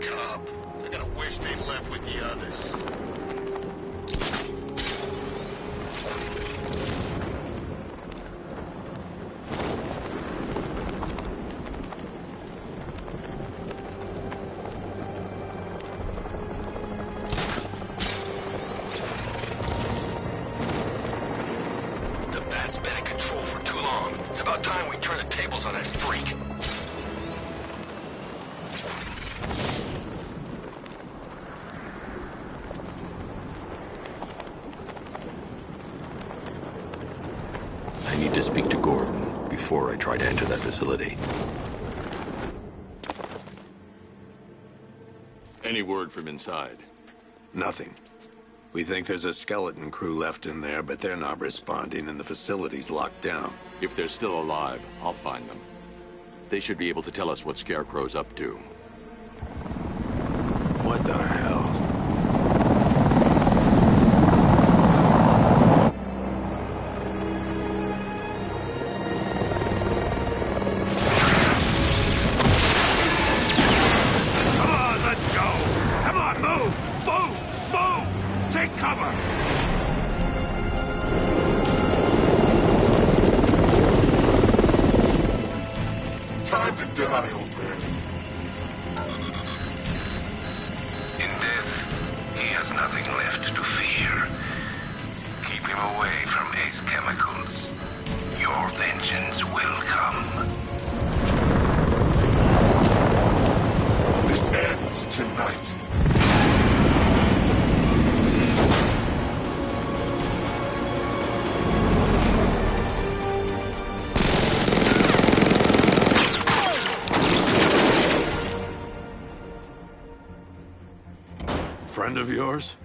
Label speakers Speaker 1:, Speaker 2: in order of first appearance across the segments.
Speaker 1: cop. They're gonna wish they'd left with the others.
Speaker 2: I need to speak to Gordon before I try to enter that facility. Any word from inside?
Speaker 3: Nothing. We think there's a skeleton crew left in there, but they're not responding and the facility's locked down.
Speaker 2: If they're still alive, I'll find them. They should be able to tell us what Scarecrow's up to.
Speaker 3: What the hell?
Speaker 1: Time to die, old man.
Speaker 4: In death, he has nothing left to fear. Keep him away from Ace Chemicals. Your vengeance will come.
Speaker 1: This ends tonight.
Speaker 3: Friend of yours?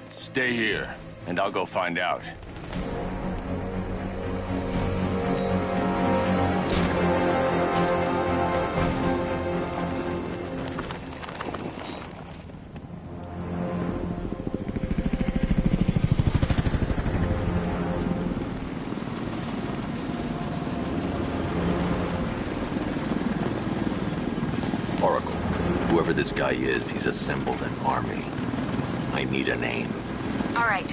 Speaker 2: Stay here, and I'll go find out. Whoever this guy is, he's assembled an army. I need a name.
Speaker 5: All right.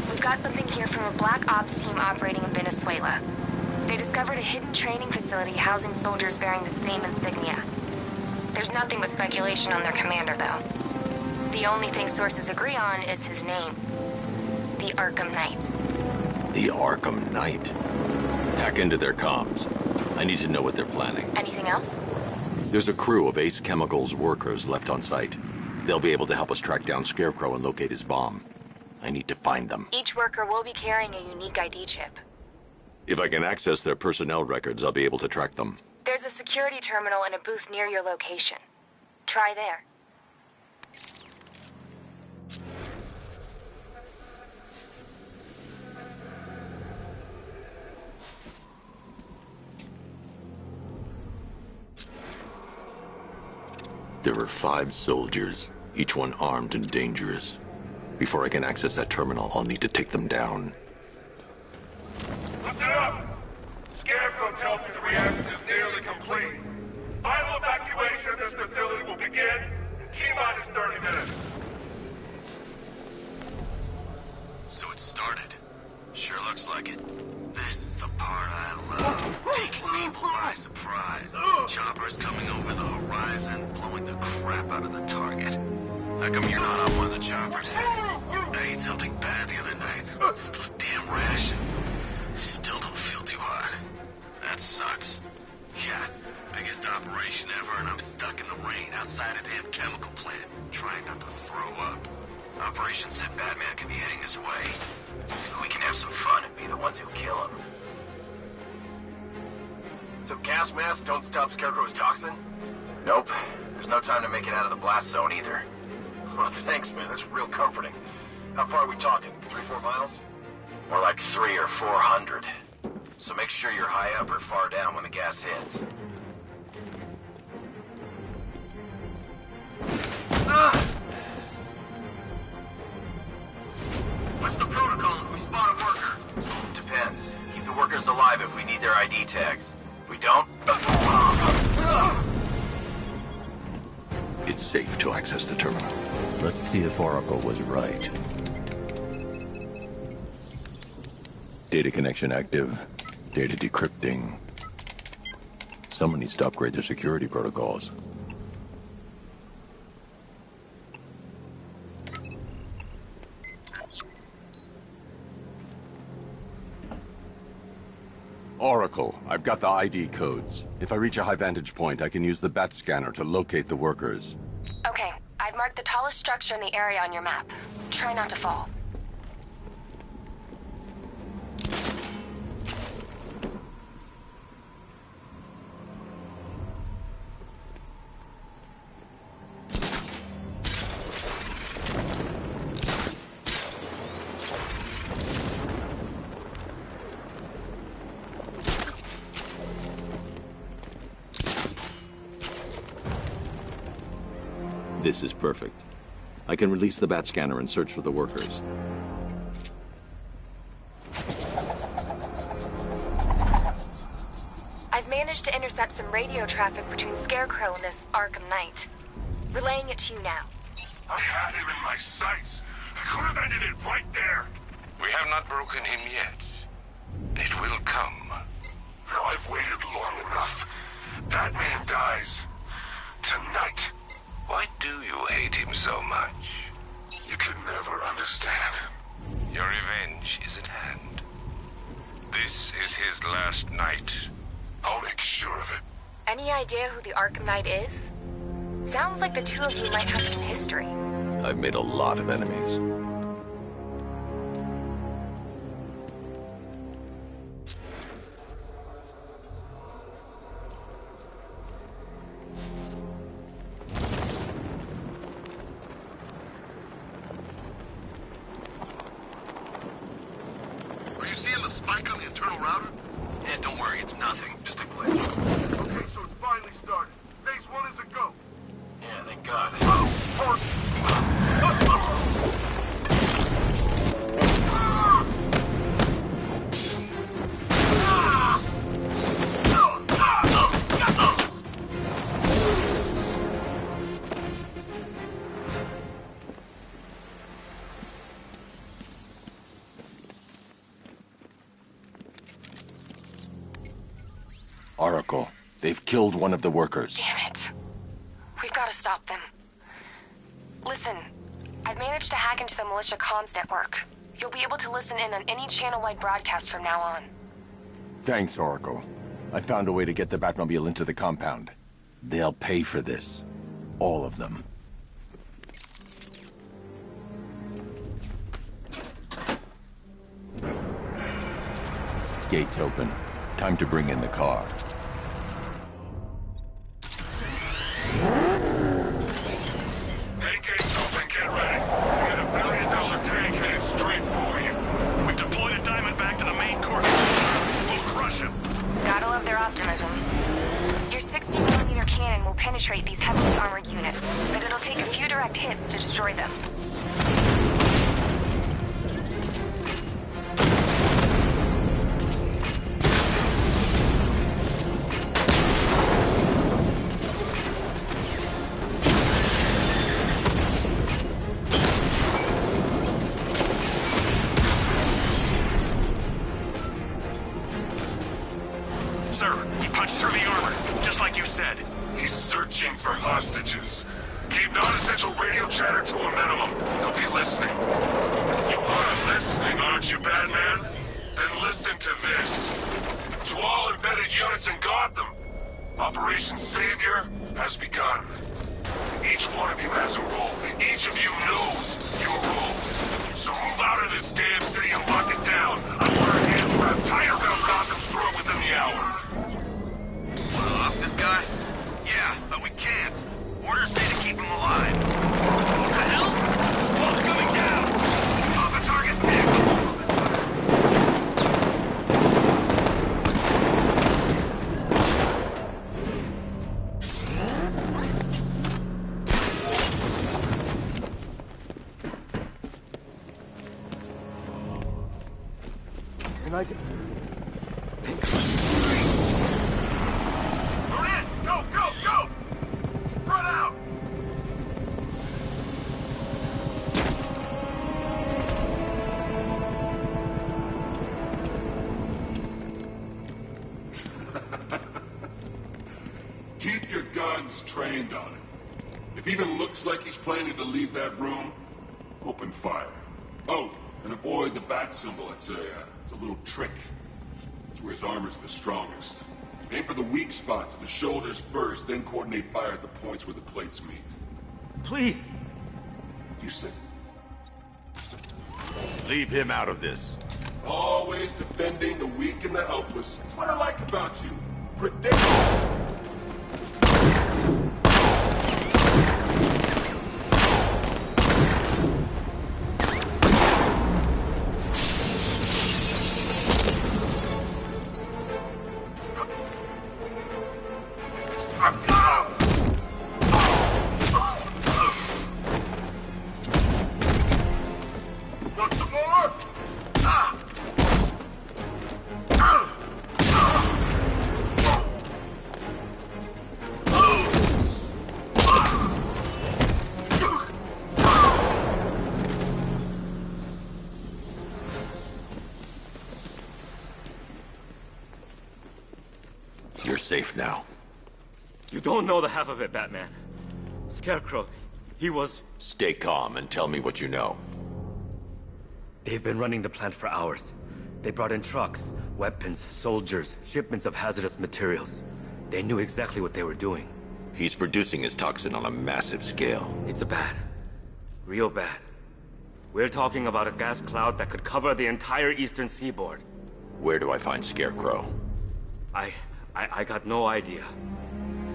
Speaker 5: We've got something here from a black ops team operating in Venezuela. They discovered a hidden training facility housing soldiers bearing the same insignia. There's nothing but speculation on their commander, though. The only thing sources agree on is his name. The Arkham Knight.
Speaker 2: The Arkham Knight? Hack into their comms. I need to know what they're planning.
Speaker 5: Anything else?
Speaker 2: There's a crew of Ace Chemicals workers left on site. They'll be able to help us track down Scarecrow and locate his bomb. I need to find them.
Speaker 5: Each worker will be carrying a unique ID chip.
Speaker 2: If I can access their personnel records, I'll be able to track them.
Speaker 5: There's a security terminal in a booth near your location. Try there.
Speaker 2: There are 5 soldiers, each one armed and dangerous. Before I can access that terminal, I'll need to take them down.
Speaker 6: Listen up! Scarecrow tells me the reaction is nearly complete. Final evacuation of this facility will begin in T-minus 30 minutes.
Speaker 1: So it started. Sure looks like it. This is the part I love. Taking people by surprise. Choppers coming over the horizon, blowing the crap out of the target. How come you're not on one of the choppers? I ate something bad the other night. It's those damn rations. Still don't feel too hot. That sucks. Yeah, biggest operation ever, and I'm stuck in the rain outside a damn chemical plant, trying not to throw up. Operation said Batman could be heading this way. We can have some fun and be the ones who kill him.
Speaker 7: So gas masks don't stop Scarecrow's toxin? Nope. There's no time to make it out of the blast zone either. Well, thanks, man. That's real comforting. How far are we talking? 3-4 miles? More like 300 or 400. So make sure you're high up or far down when the gas hits.
Speaker 1: What's the protocol if we spot a worker?
Speaker 7: Depends. Keep the workers alive if we need their ID tags. If we don't...
Speaker 2: Let's see if Oracle was right. Data connection active. Data decrypting. Someone needs to upgrade their security protocols. Oracle, I've got the ID codes. If I reach a high vantage point, I can use the bat scanner to locate the workers.
Speaker 5: Okay, I've marked the tallest structure in the area on your map. Try not to fall.
Speaker 2: This is perfect. I can release the bat scanner and search for the workers.
Speaker 5: I've managed to intercept some radio traffic between Scarecrow and this Arkham Knight. Relaying it to you now.
Speaker 6: I had him in my sights. I could have ended it right there.
Speaker 4: We have not broken him yet. It will come.
Speaker 6: Now I've waited long enough. Batman dies. Tonight.
Speaker 4: Why do you hate him so much?
Speaker 6: You can never understand.
Speaker 4: Your revenge is at hand. This is his last night.
Speaker 6: I'll make sure of it.
Speaker 5: Any idea who the Arkham Knight is? Sounds like the two of you might have some history.
Speaker 2: I've made a lot of enemies.
Speaker 1: Are you seeing the spike on the internal router? Yeah, don't worry, it's nothing. Just a glitch.
Speaker 6: Okay, so it's finally started. Phase 1 is a go.
Speaker 7: Yeah, thank God.
Speaker 2: Oracle, they've killed one of the workers.
Speaker 5: Damn it. We've got to stop them. Listen, I've managed to hack into the militia comms network. You'll be able to listen in on any channel-wide broadcast from now on.
Speaker 2: Thanks, Oracle. I found a way to get the Batmobile into the compound. They'll pay for this. All of them. Gates open. Time to bring in the car.
Speaker 6: Hey, gates open, get ready. We got $1 billion tank headed straight for you. We've deployed a Diamondback to the main court. We'll crush him.
Speaker 5: Gotta love their optimism. Your 60mm cannon will penetrate these heavily armored units, but it'll take a few direct hits to destroy them.
Speaker 6: Sir, he punched through the armor, just like you said. He's searching for hostages. Keep non-essential radio chatter to a minimum. He'll be listening. You are listening, aren't you, Batman? Then listen to this. To all embedded units in Gotham, Operation Savior has begun. Each one of you has a role. Each of you knows your role. So move out of this damn city and lock it down. I want our hands wrapped tight around Gotham's throat within the hour.
Speaker 1: Off this guy? Yeah, but we can't. Orders say to keep him alive. What the hell? Wall's coming down! Off the target's vehicle!
Speaker 2: And I can...
Speaker 6: Go! Go! Spread out! trained on it. If he even looks like he's planning to leave that room, open fire. Oh, and avoid the bat symbol. It's a little trick. It's where his armor's the strongest. Aim for the weak spots, the shoulders first, then coordinate fire at the points where the plates meet.
Speaker 8: Please!
Speaker 6: You said.
Speaker 2: Leave him out of this.
Speaker 6: Always defending the weak and the helpless. It's what I like about you. Predictable.
Speaker 2: You're safe now.
Speaker 8: You don't know the half of it, Batman. Scarecrow, he was...
Speaker 2: Stay calm and tell me what you know.
Speaker 8: They've been running the plant for hours. They brought in trucks, weapons, soldiers, shipments of hazardous materials. They knew exactly what they were doing.
Speaker 2: He's producing his toxin on a massive scale.
Speaker 8: It's bad. Real bad. We're talking about a gas cloud that could cover the entire eastern seaboard.
Speaker 2: Where do I find Scarecrow?
Speaker 8: I got no idea.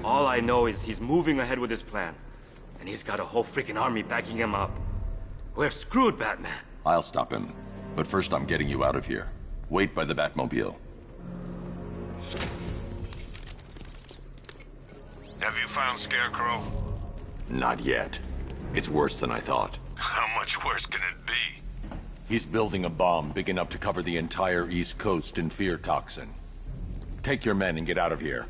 Speaker 8: All I know is he's moving ahead with his plan. And he's got a whole freaking army backing him up. We're screwed, Batman.
Speaker 2: I'll stop him. But first I'm getting you out of here. Wait by the Batmobile.
Speaker 4: Have you found Scarecrow?
Speaker 2: Not yet. It's worse than I thought.
Speaker 4: How much worse can it be?
Speaker 2: He's building a bomb big enough to cover the entire East Coast in fear toxin. Take your men and get out of here.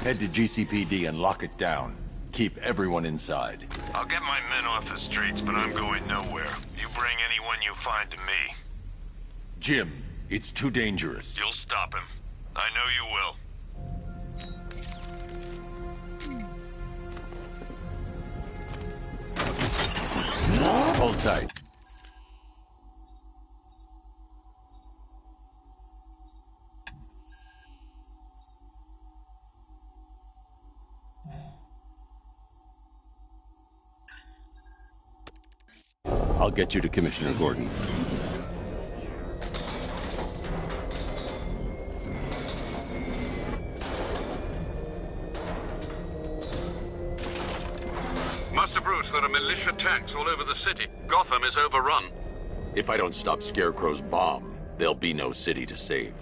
Speaker 2: Head to GCPD and lock it down. Keep everyone inside.
Speaker 4: I'll get my men off the streets, but I'm going nowhere. You bring anyone you find to me.
Speaker 2: Jim, it's too dangerous.
Speaker 4: You'll stop him. I know you will.
Speaker 2: Hold tight. I'll get you to Commissioner Gordon.
Speaker 9: Master Bruce, there are militia tanks all over the city. Gotham is overrun.
Speaker 2: If I don't stop Scarecrow's bomb, there'll be no city to save.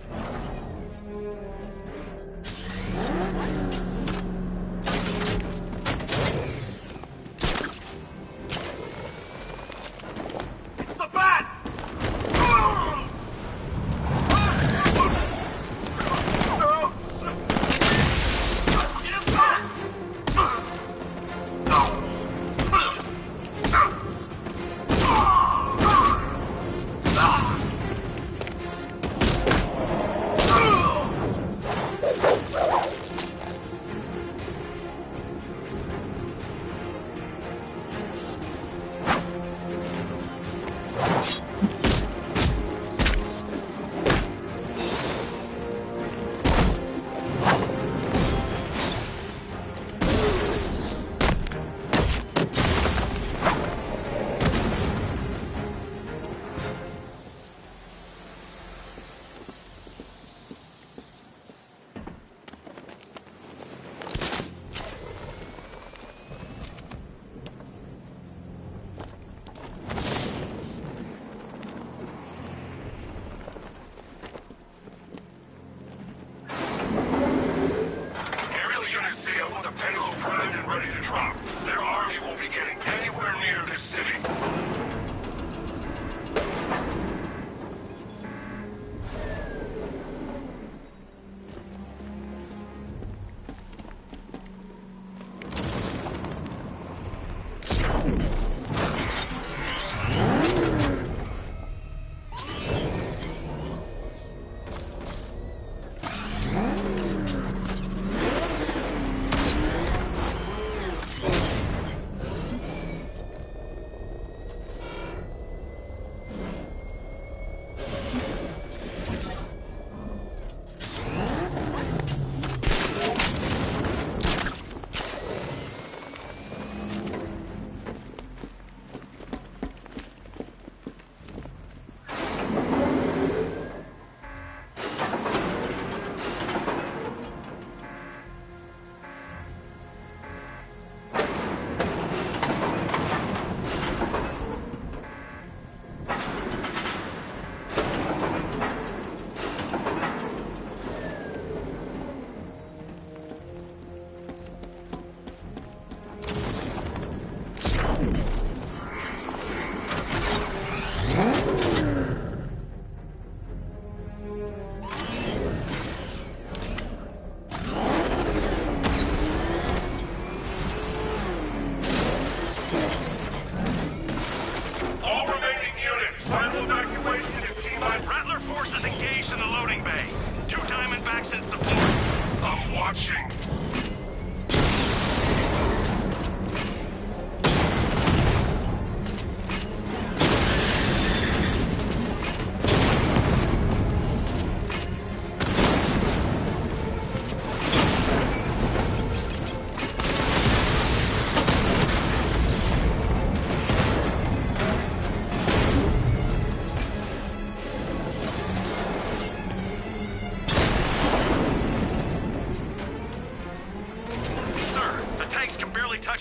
Speaker 6: approaching!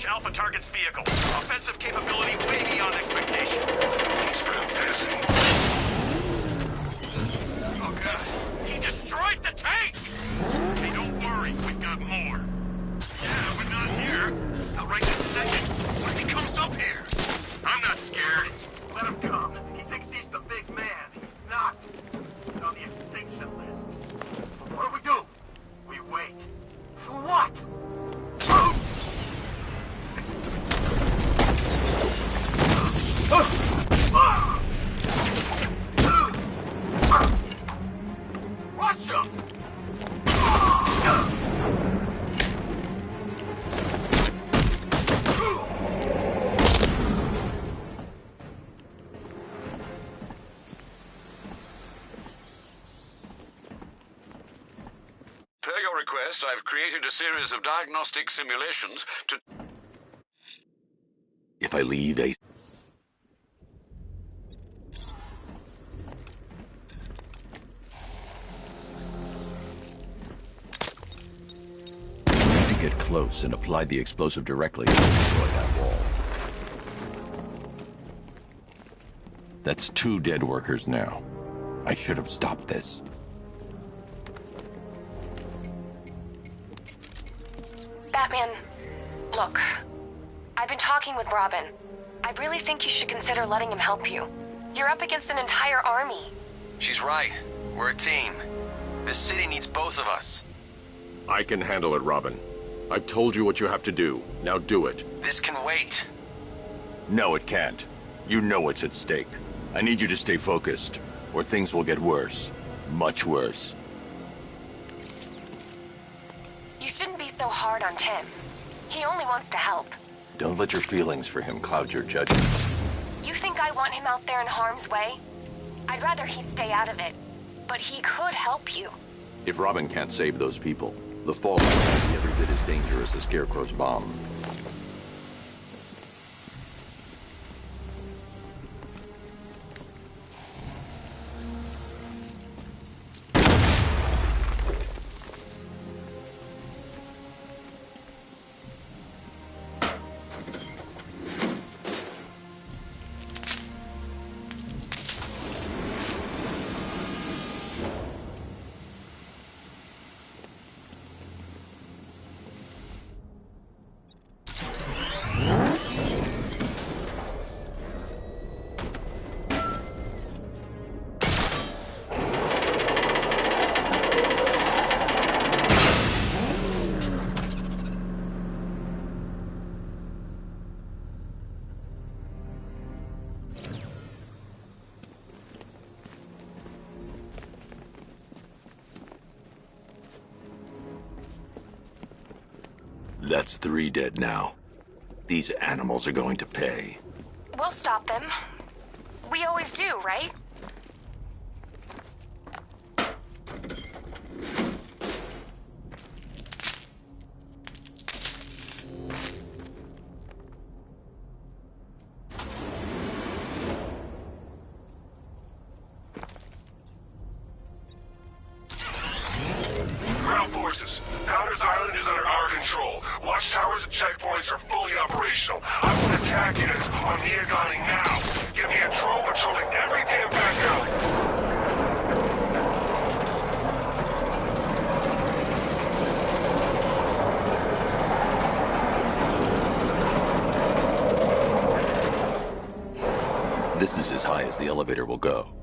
Speaker 7: Alpha target's vehicle. Offensive capability way beyond expectation.
Speaker 6: He's been busy.
Speaker 1: Oh god, he destroyed the tank! Hey, don't worry, we've got more. Yeah, but not here. Not right this second. What if he comes up here? I'm not scared.
Speaker 7: Let him come. He thinks he's the big man. He's not. He's on the extinction list. What do? We wait. For what? Russia!
Speaker 9: Per your request, I've created a series of diagnostic simulations to...
Speaker 2: If I leave a... Get close and apply the explosive directly to destroy that wall. That's 2 dead workers now. I should have stopped this.
Speaker 5: Batman, look. I've been talking with Robin. I really think you should consider letting him help you. You're up against an entire army.
Speaker 7: She's right. We're a team. This city needs both of us.
Speaker 2: I can handle it, Robin. I've told you what you have to do. Now do it.
Speaker 7: This can wait.
Speaker 2: No, it can't. You know what's at stake. I need you to stay focused, or things will get worse. Much worse.
Speaker 5: You shouldn't be so hard on Tim. He only wants to help.
Speaker 2: Don't let your feelings for him cloud your judgment.
Speaker 5: You think I want him out there in harm's way? I'd rather he stay out of it. But he could help you.
Speaker 2: If Robin can't save those people, the fallout will be every bit as dangerous as Scarecrow's bomb. That's 3 dead now. These animals are going to pay.
Speaker 5: We'll stop them. We always do, right?
Speaker 6: Ground forces, Powder's Island is under our control. Watchtowers and checkpoints are fully operational. I want attack units on Miagani now. Give me a drone patrolling every damn back alley.
Speaker 2: This is as high as the elevator will go.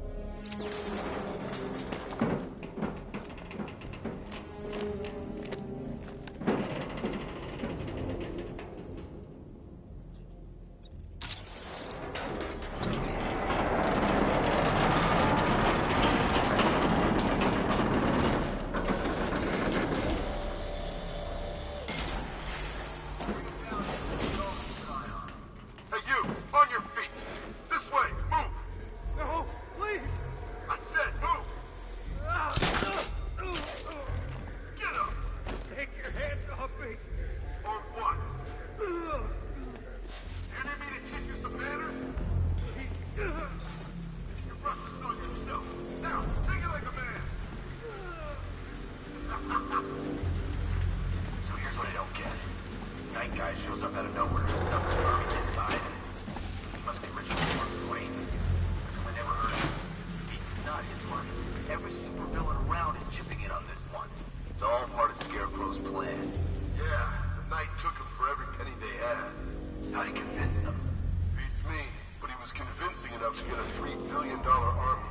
Speaker 7: enough to get a $3 billion army.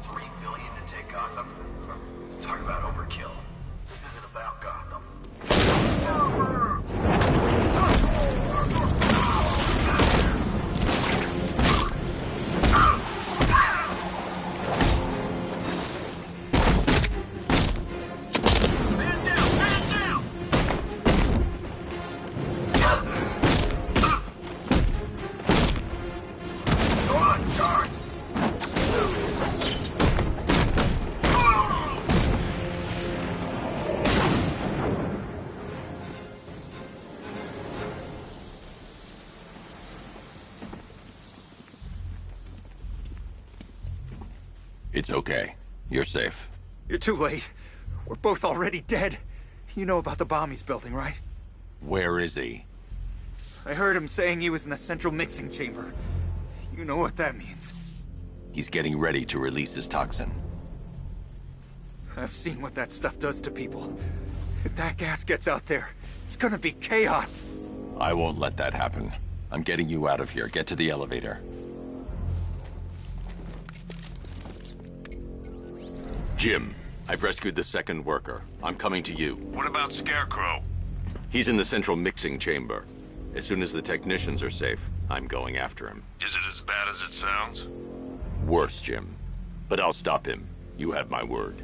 Speaker 7: $3 billion to take Gotham? Talk about overkill. This isn't about Gotham.
Speaker 2: It's okay. You're safe.
Speaker 10: You're too late. We're both already dead. You know about the bomb he's building, right?
Speaker 2: Where is he?
Speaker 10: I heard him saying he was in the central mixing chamber. You know what that means.
Speaker 2: He's getting ready to release his toxin.
Speaker 10: I've seen what that stuff does to people. If that gas gets out there, it's gonna be chaos.
Speaker 2: I won't let that happen. I'm getting you out of here. Get to the elevator. Jim, I've rescued the second worker. I'm coming to you.
Speaker 6: What about Scarecrow?
Speaker 2: He's in the central mixing chamber. As soon as the technicians are safe, I'm going after him.
Speaker 6: Is it as bad as it sounds?
Speaker 2: Worse, Jim. But I'll stop him. You have my word.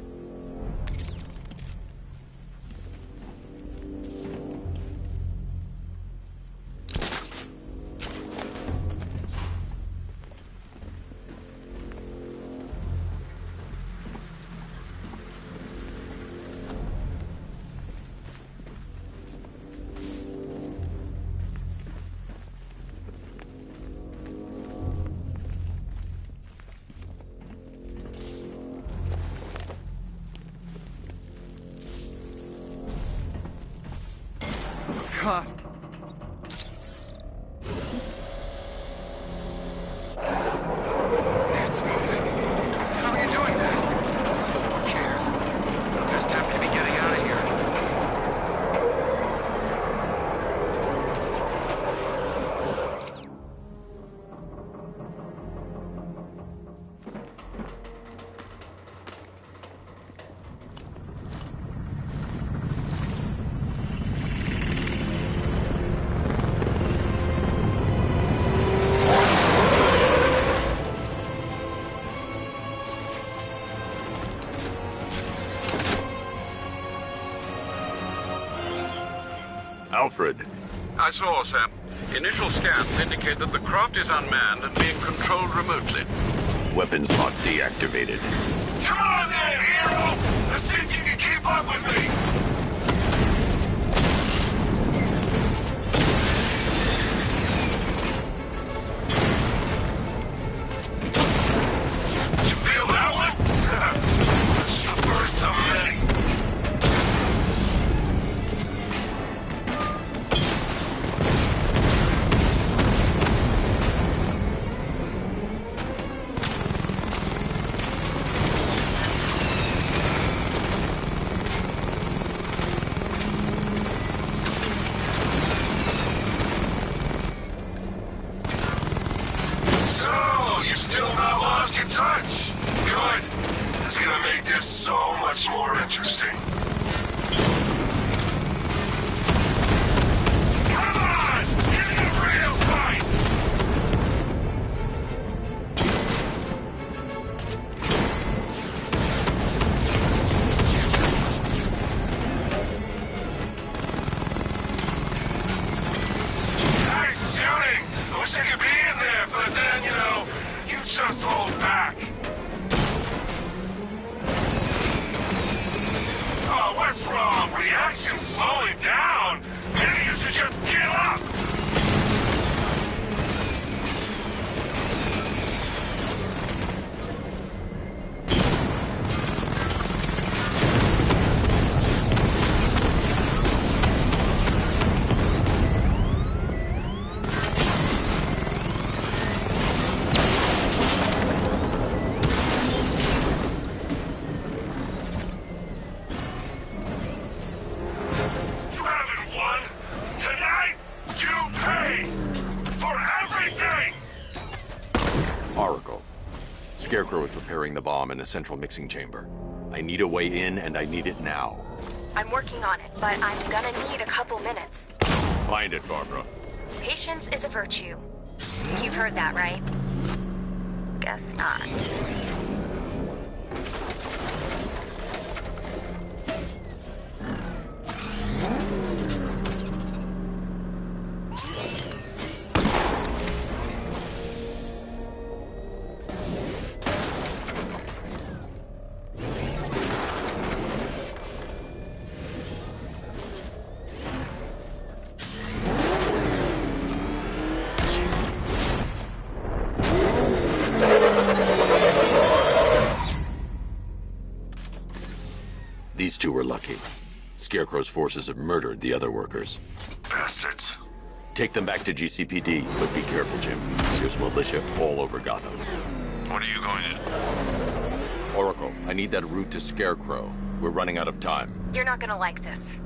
Speaker 10: God.
Speaker 11: It's moving. How are you doing that? Who cares? I'm just happy to be getting out of here.
Speaker 2: Alfred.
Speaker 9: I saw, Sam. Initial scans indicate that the craft is unmanned and being controlled remotely.
Speaker 2: Weapons lock deactivated.
Speaker 6: Come on then, hero! Let's see if you can keep up with me! You feel that one? It's the first of many. Touch! Good. It's gonna make this so much more interesting. Come on! Give me a real fight! Nice shooting! I wish I could be in there, but then, you know, you just hold back. Oh, what's wrong? Reaction's slowing down. Maybe you should just get up.
Speaker 2: Oracle. Scarecrow is preparing the bomb in a central mixing chamber. I need a way in, and I need it now.
Speaker 5: I'm working on it, but I'm gonna need a couple minutes.
Speaker 2: Find it, Barbara.
Speaker 5: Patience is a virtue. You've heard that, right? Guess not.
Speaker 2: These two were lucky. Scarecrow's forces have murdered the other workers.
Speaker 6: Bastards.
Speaker 2: Take them back to GCPD, but be careful, Jim. There's militia all over Gotham.
Speaker 6: What are you going to...
Speaker 2: Oracle, I need that route to Scarecrow. We're running out of time.
Speaker 5: You're not gonna like this.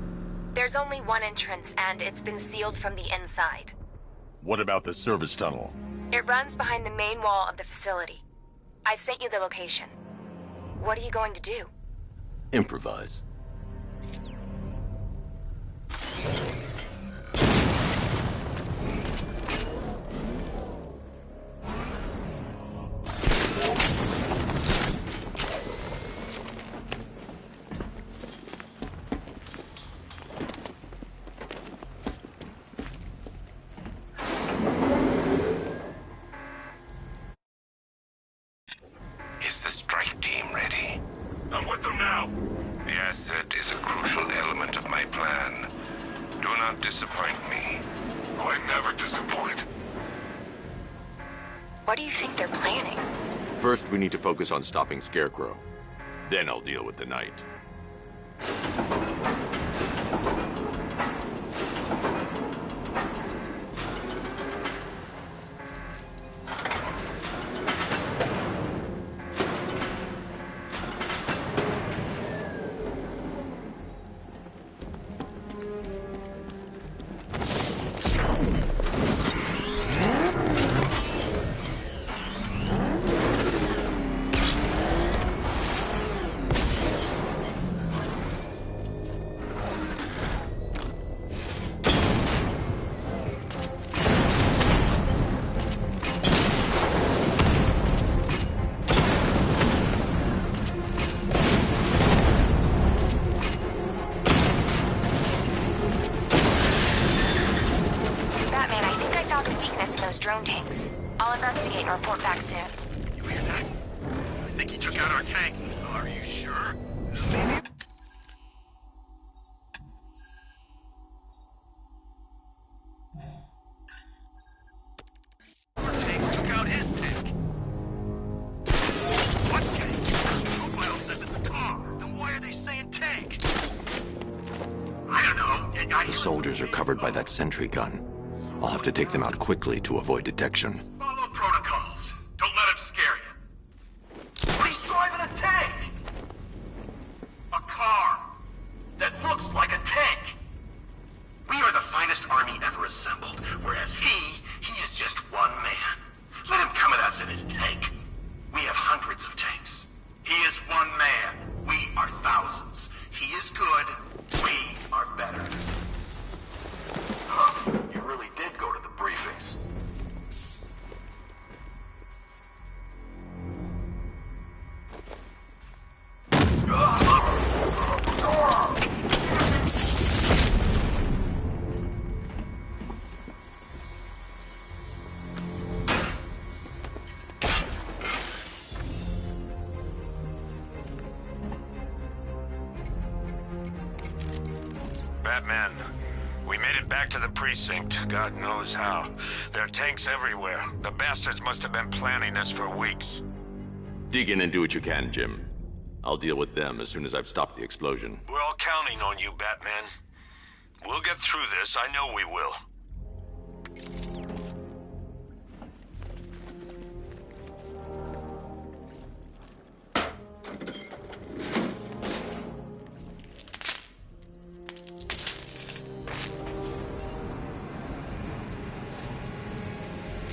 Speaker 5: There's only one entrance, and it's been sealed from the inside.
Speaker 2: What about the service tunnel?
Speaker 5: It runs behind the main wall of the facility. I've sent you the location. What are you going to do?
Speaker 2: Improvise.
Speaker 4: Is the strike team ready?
Speaker 6: I'm with them now.
Speaker 4: The asset is a crucial element of my plan. Do not disappoint me.
Speaker 6: Oh, I never disappoint.
Speaker 5: What do you think they're planning?
Speaker 2: First, we need to focus on stopping Scarecrow. Then I'll deal with the Knight.
Speaker 5: Drone tanks. I'll investigate and report back soon.
Speaker 1: You hear that? I think he took out our tank. Are you sure? Maybe... Our tanks took out his tank. What tank? Profile says it's a car. Then why are they saying tank? I don't know.
Speaker 2: The soldiers are covered by that sentry gun. I'll have to take them out quickly to avoid detection.
Speaker 1: Follow protocols. Don't let him scare you. He's driving a tank! A car that looks like a tank. We are the finest army ever assembled, whereas he is just one man. Let him come at us in his tank. We have hundreds of tanks. He is one man. We are thousands. He is good. We are better. Huh. You really did go to the briefings.
Speaker 3: Batman, we made it back to the precinct. God knows how. There are tanks everywhere. The bastards must have been planning this for weeks.
Speaker 2: Dig in and do what you can, Jim. I'll deal with them as soon as I've stopped the explosion.
Speaker 3: We're all counting on you, Batman. We'll get through this. I know we will.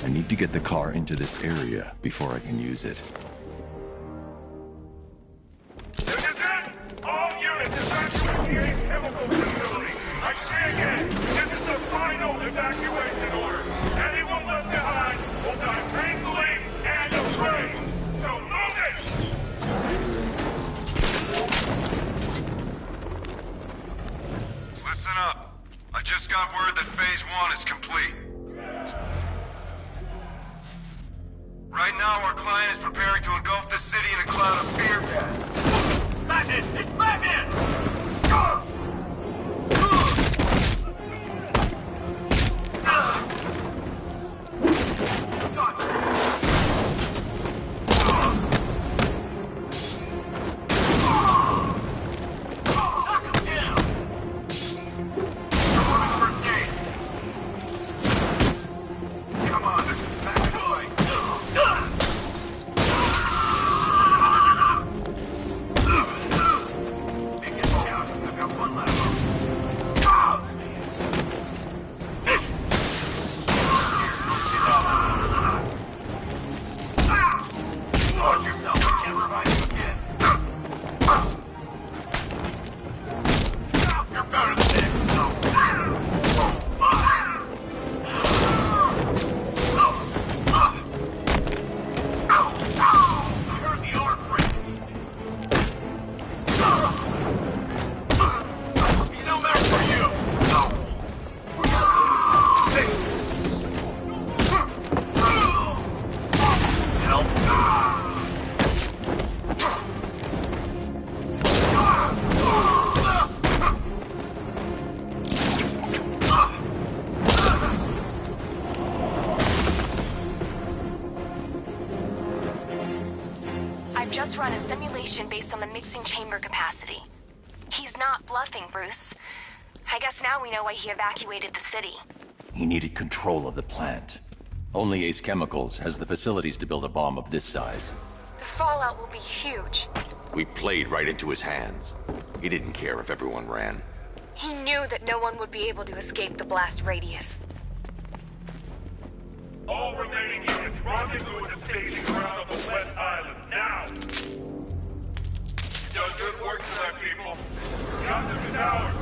Speaker 2: I need to get the car into this area before I can use it.
Speaker 6: This is it! All units evacuate the Ace Chemical Facility! I say again, this is the final evacuation order! Anyone left behind will die painfully and afraid! So move it!
Speaker 1: Listen up. I just got word that Phase 1 is complete. Right now, our client is preparing to engulf the city in a cloud of fear gas.
Speaker 6: Batman! It's Batman!
Speaker 5: Just run a simulation based on the mixing chamber capacity. He's not bluffing, Bruce. I guess now we know why he evacuated the city.
Speaker 2: He needed control of the plant. Only Ace Chemicals has the facilities to build a bomb of this size.
Speaker 5: The fallout will be huge.
Speaker 2: We played right into his hands. He didn't care if everyone ran.
Speaker 5: He knew that no one would be able to escape the blast radius.
Speaker 6: All remaining units rendezvous at the staging ground on the West Island, now! You've done good work tonight, people. Gotham is ours!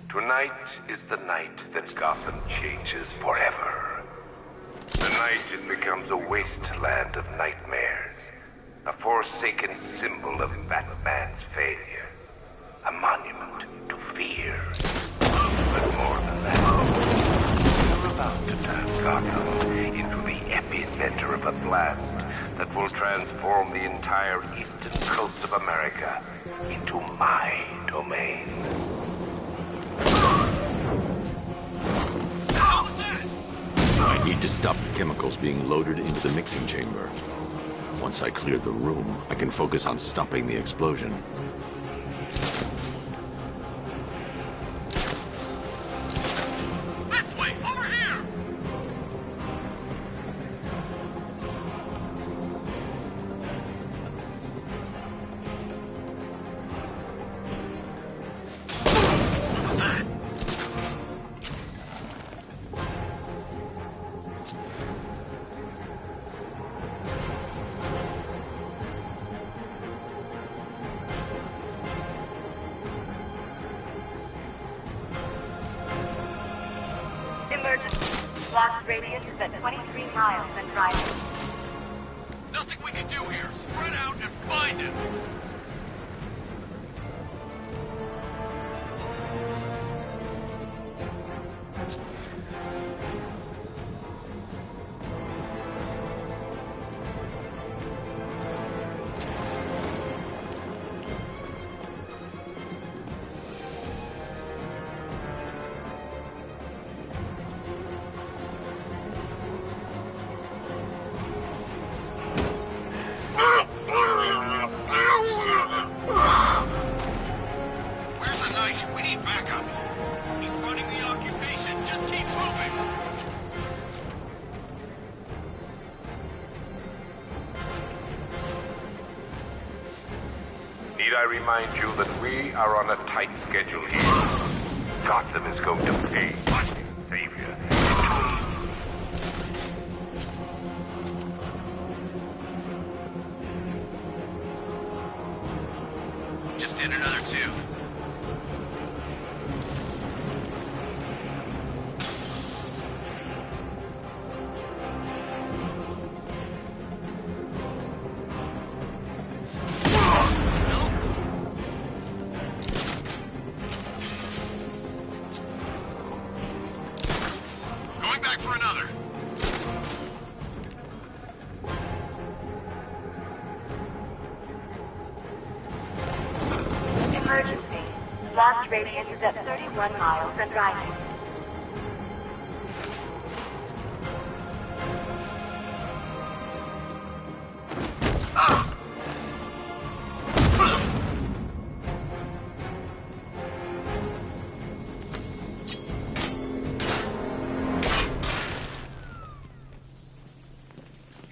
Speaker 4: Tonight is the night that Gotham changes forever. The night it becomes a wasteland of nightmares. A forsaken symbol of Batman's failure. A monument to fear. But more than that, we're about to turn Gotham into the epicenter of a blast that will transform the entire eastern coast of America into my domain.
Speaker 2: I need to stop the chemicals being loaded into the mixing chamber. Once I clear the room, I can focus on stopping the explosion.
Speaker 1: This way! Over here! What was that?
Speaker 12: Emergency. Blast radius is at 23 miles and driving.
Speaker 1: Nothing we can do here. Spread out and find him.
Speaker 4: I remind you that we are on a tight schedule here. Gotham is going to pay us, Savior.
Speaker 1: Just did another two. Going back for another.
Speaker 12: Emergency. Blast radius is at 31 miles and rising.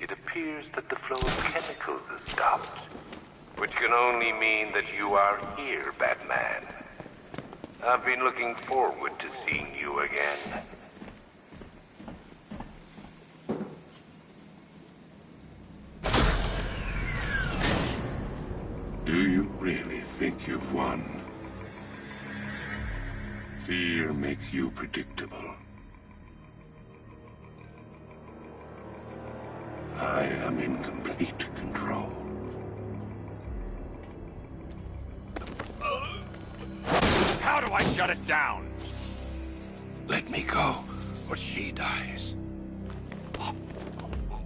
Speaker 4: It appears that the flow of chemicals has stopped, which can only mean that you are here, Batman. I've been looking forward to seeing you again.
Speaker 6: Do you really think you've won? Fear makes you predictable. I am in complete control.
Speaker 2: How do I shut it down?
Speaker 6: Let me go, or she dies.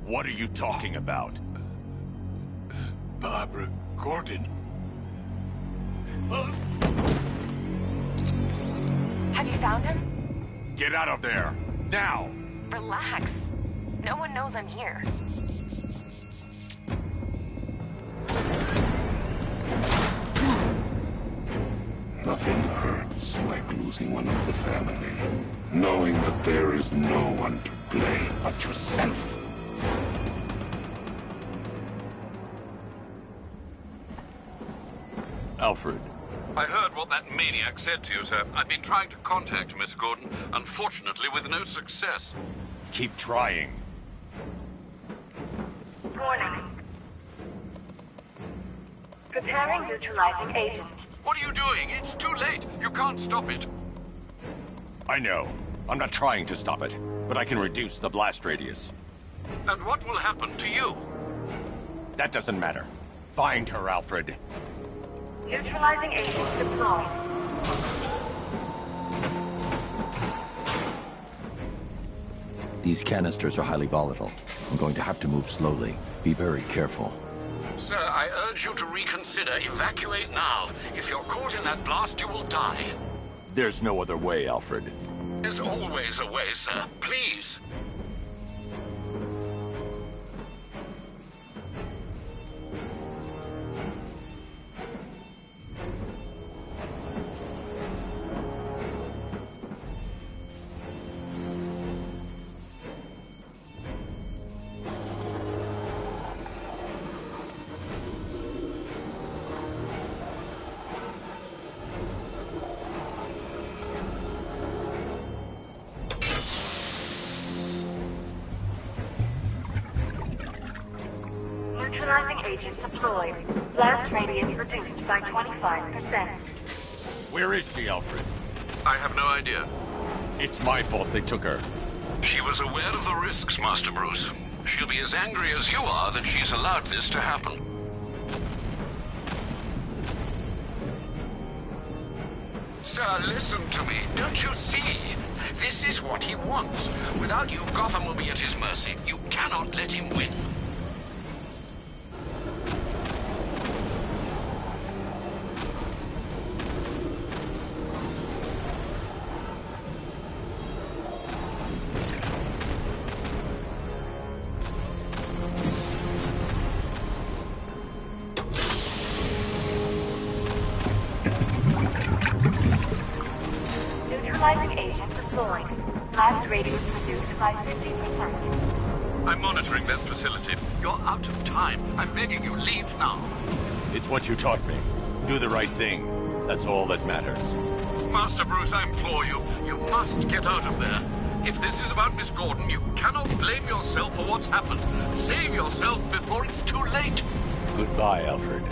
Speaker 2: What are you talking about?
Speaker 6: Barbara Gordon.
Speaker 5: Have you found him?
Speaker 2: Get out of there! Now!
Speaker 5: Relax. No one knows I'm here.
Speaker 6: Nothing hurts like losing one of the family. Knowing that there is no one to blame but yourself.
Speaker 2: Alfred.
Speaker 9: I heard what that maniac said to you, sir. I've been trying to contact Miss Gordon, unfortunately with no success.
Speaker 2: Keep trying.
Speaker 12: Warning. Preparing neutralizing agent.
Speaker 9: What are you doing? It's too late. You can't stop it.
Speaker 2: I know. I'm not trying to stop it, but I can reduce the blast radius.
Speaker 9: And what will happen to you?
Speaker 2: That doesn't matter. Find her, Alfred.
Speaker 12: Neutralizing agent deployed.
Speaker 13: These canisters are highly volatile. I'm going to have to move slowly. Be very careful.
Speaker 9: Sir, I urge you to reconsider. Evacuate now. If you're caught in that blast, you will die.
Speaker 2: There's no other way, Alfred.
Speaker 9: There's always a way, sir. Please.
Speaker 12: Neutralizing agent deployed. Blast radius reduced by 25%.
Speaker 2: Where is she, Alfred?
Speaker 9: I have no idea.
Speaker 2: It's my fault they took her.
Speaker 9: She was aware of the risks, Master Bruce. She'll be as angry as you are that she's allowed this to happen. Sir, listen to me. Don't you see? This is what he wants. Without you, Gotham will be at his mercy. You cannot let him win.
Speaker 12: Neutralizing agent deployed. Blast radius reduced by 50%.
Speaker 9: I'm monitoring that facility. You're out of time. I'm begging you, leave now.
Speaker 2: It's what you taught me. Do the right thing. That's all that matters.
Speaker 9: Master Bruce, I implore you, you must get out of there. If this is about Miss Gordon, you cannot blame yourself for what's happened. Save yourself before it's too late.
Speaker 2: Goodbye, Alfred.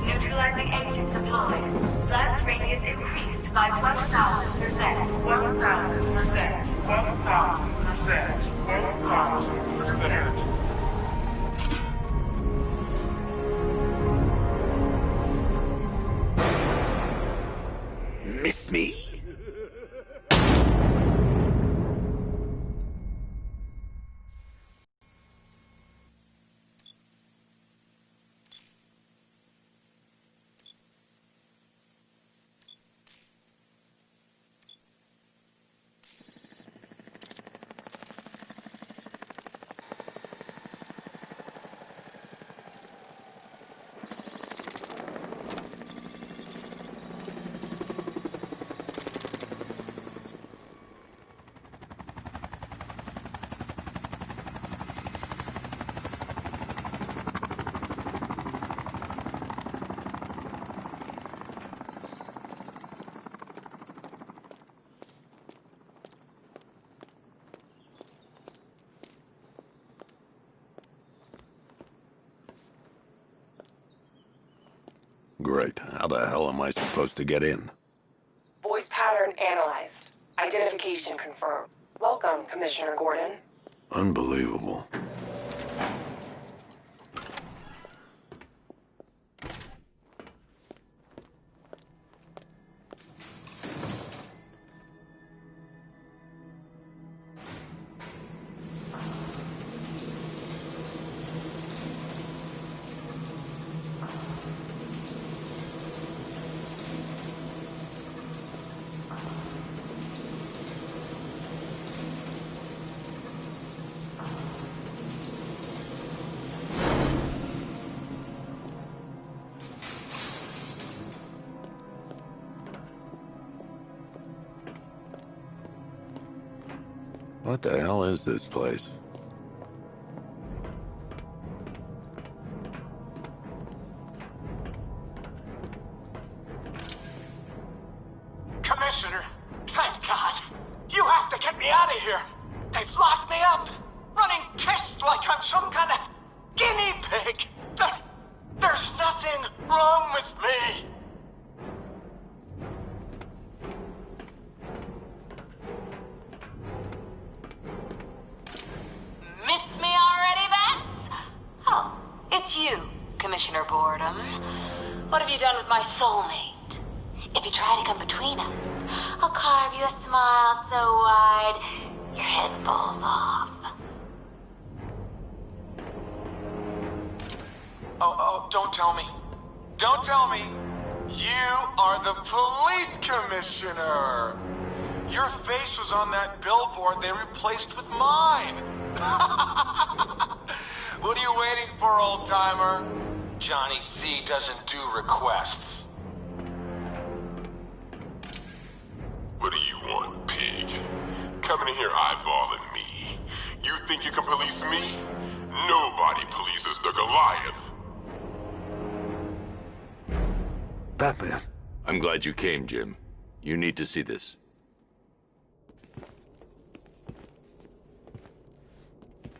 Speaker 12: Neutralizing agent deployed. Blast radius increased by 1,000%. 1,000%. 1,000%. 1,000%.
Speaker 11: Miss me?
Speaker 4: Great. How the hell am I supposed to get in?
Speaker 14: Voice pattern analyzed. Identification confirmed. Welcome, Commissioner Gordon.
Speaker 4: Unbelievable. What the hell is this place?
Speaker 15: Commissioner, thank God. You have to get me out of here. They've locked me up, running tests like I'm some kind of guinea pig. There's nothing wrong with me.
Speaker 16: Miss me already, Bats? Oh, it's you, Commissioner Boredom. What have you done with my soulmate? If you try to come between us, I'll carve you a smile so wide, your head falls off.
Speaker 15: Oh, don't tell me. Don't tell me. You are the police commissioner. Your face was on that billboard they replaced with mine. What are you waiting for, old-timer? Johnny C doesn't do requests.
Speaker 6: What do you want, pig? Coming in here eyeballing me. You think you can police me? Nobody polices the Goliath.
Speaker 4: Batman.
Speaker 2: I'm glad you came, Jim. You need to see this.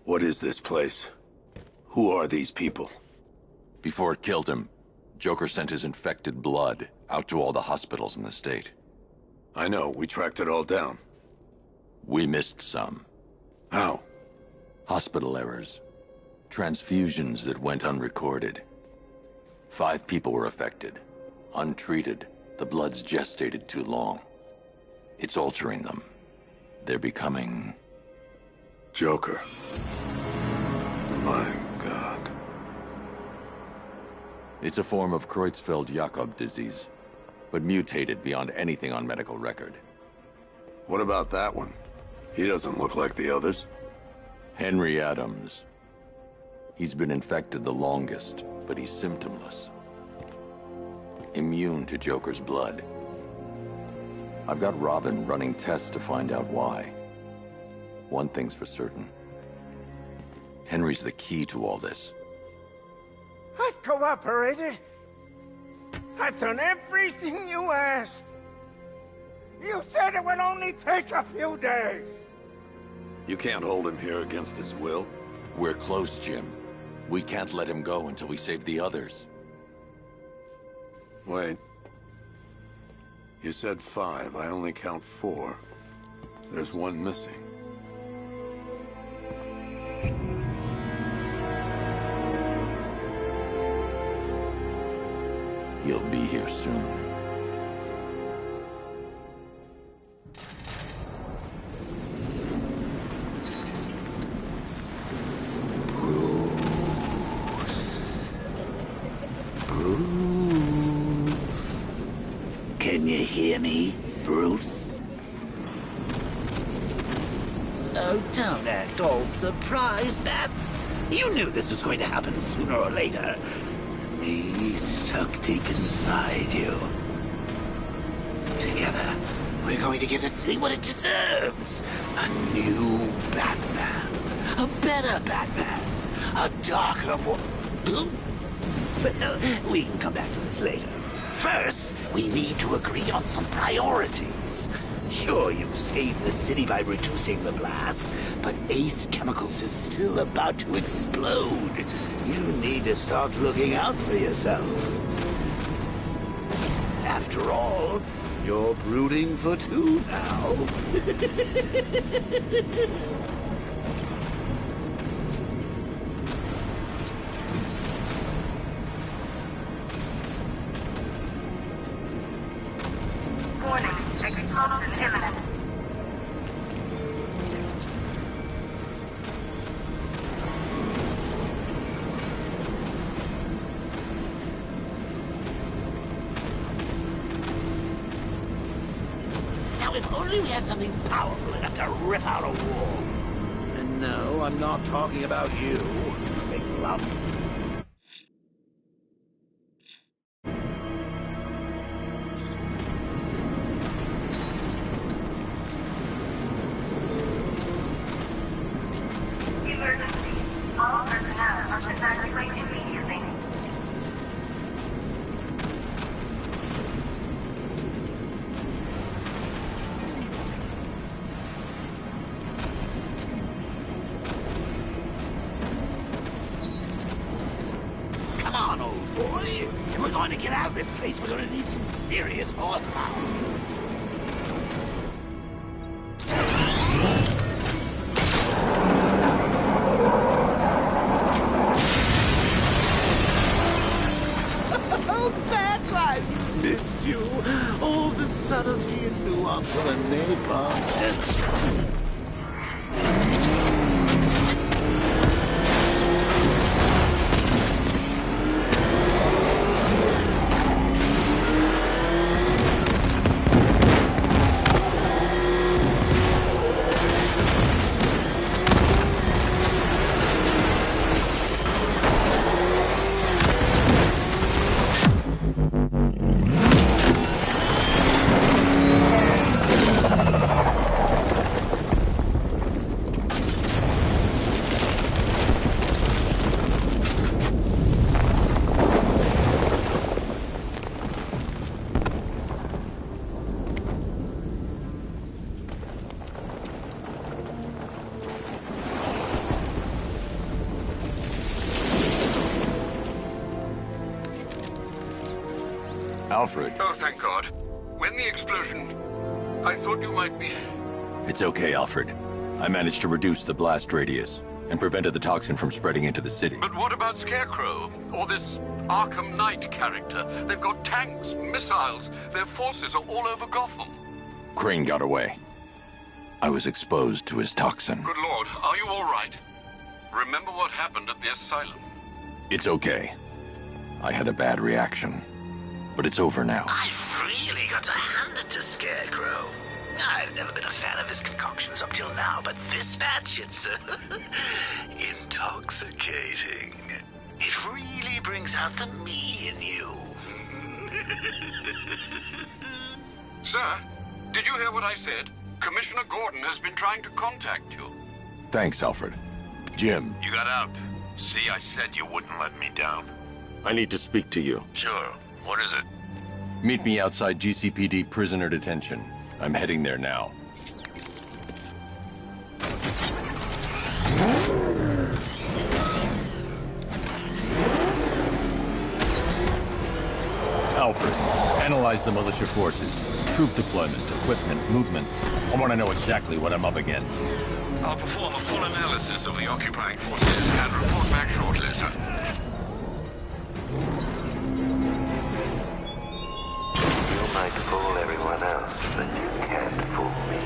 Speaker 4: What is this place? Who are these people?
Speaker 2: Before it killed him, Joker sent his infected blood out to all the hospitals in the state.
Speaker 4: I know, we tracked it all down.
Speaker 2: We missed some.
Speaker 4: How?
Speaker 2: Hospital errors. Transfusions that went unrecorded. 5 people were affected. Untreated, the blood's gestated too long. It's altering them. They're becoming...
Speaker 4: Joker. My God.
Speaker 2: It's a form of Creutzfeldt-Jakob disease, but mutated beyond anything on medical record.
Speaker 6: What about that one? He doesn't look like the others.
Speaker 2: Henry Adams. He's been infected the longest, but he's symptomless. Immune to Joker's blood. I've got Robin running tests to find out why. One thing's for certain. Henry's the key to all this.
Speaker 15: I've cooperated. I've done everything you asked. You said it would only take a few days.
Speaker 6: You can't hold him here against his will.
Speaker 2: We're close, Jim. We can't let him go until we save the others.
Speaker 6: Wait. You said 5. I only count 4. There's one missing.
Speaker 2: He'll be here soon.
Speaker 17: Can you hear me, Bruce? Oh, don't act all surprised, Bats. You knew this was going to happen sooner or later. Me stuck deep inside you. Together, we're going to give the city what it deserves. A new Batman. A better Batman. A darker one. Well, we can come back to this later. First, we need to agree on some priorities. Sure, you've saved the city by reducing the blast, but Ace Chemicals is still about to explode. You need to start looking out for yourself. After all, you're brooding for 2 now.
Speaker 12: Warning, explosion imminent.
Speaker 17: Now, if only we had something powerful enough to rip out a wall. And no, I'm not talking about you, big lump.
Speaker 12: Emergency. All personnel must evacuate immediately.
Speaker 17: Come on, old boy. If we're going to get out of this place, we're going to need some serious horsepower. Oh, Bats, I've missed you. All the subtlety and nuance of a napalm.
Speaker 2: Alfred.
Speaker 9: Oh, thank God. When the explosion... I thought you might be...
Speaker 2: It's okay, Alfred. I managed to reduce the blast radius and prevented the toxin from spreading into the city.
Speaker 9: But what about Scarecrow? Or this Arkham Knight character? They've got tanks, missiles. Their forces are all over Gotham.
Speaker 2: Crane got away. I was exposed to his toxin.
Speaker 9: Good Lord, are you all right? Remember what happened at the asylum?
Speaker 2: It's okay. I had a bad reaction. But it's over now.
Speaker 17: I've really got to hand it to Scarecrow. I've never been a fan of his concoctions up till now, but this batch, it's intoxicating. It really brings out the me in you.
Speaker 9: Sir, did you hear what I said? Commissioner Gordon has been trying to contact you.
Speaker 2: Thanks, Alfred. Jim.
Speaker 3: You got out. See, I said you wouldn't let me down.
Speaker 2: I need to speak to you.
Speaker 3: Sure. What is it?
Speaker 2: Meet me outside GCPD prisoner detention. I'm heading there now. Alfred, analyze the militia forces, troop deployments, equipment, movements. I want to know exactly what I'm up against.
Speaker 9: I'll perform a full analysis of the occupying forces and report back shortly, sir.
Speaker 4: You might fool everyone else, but you can't fool me.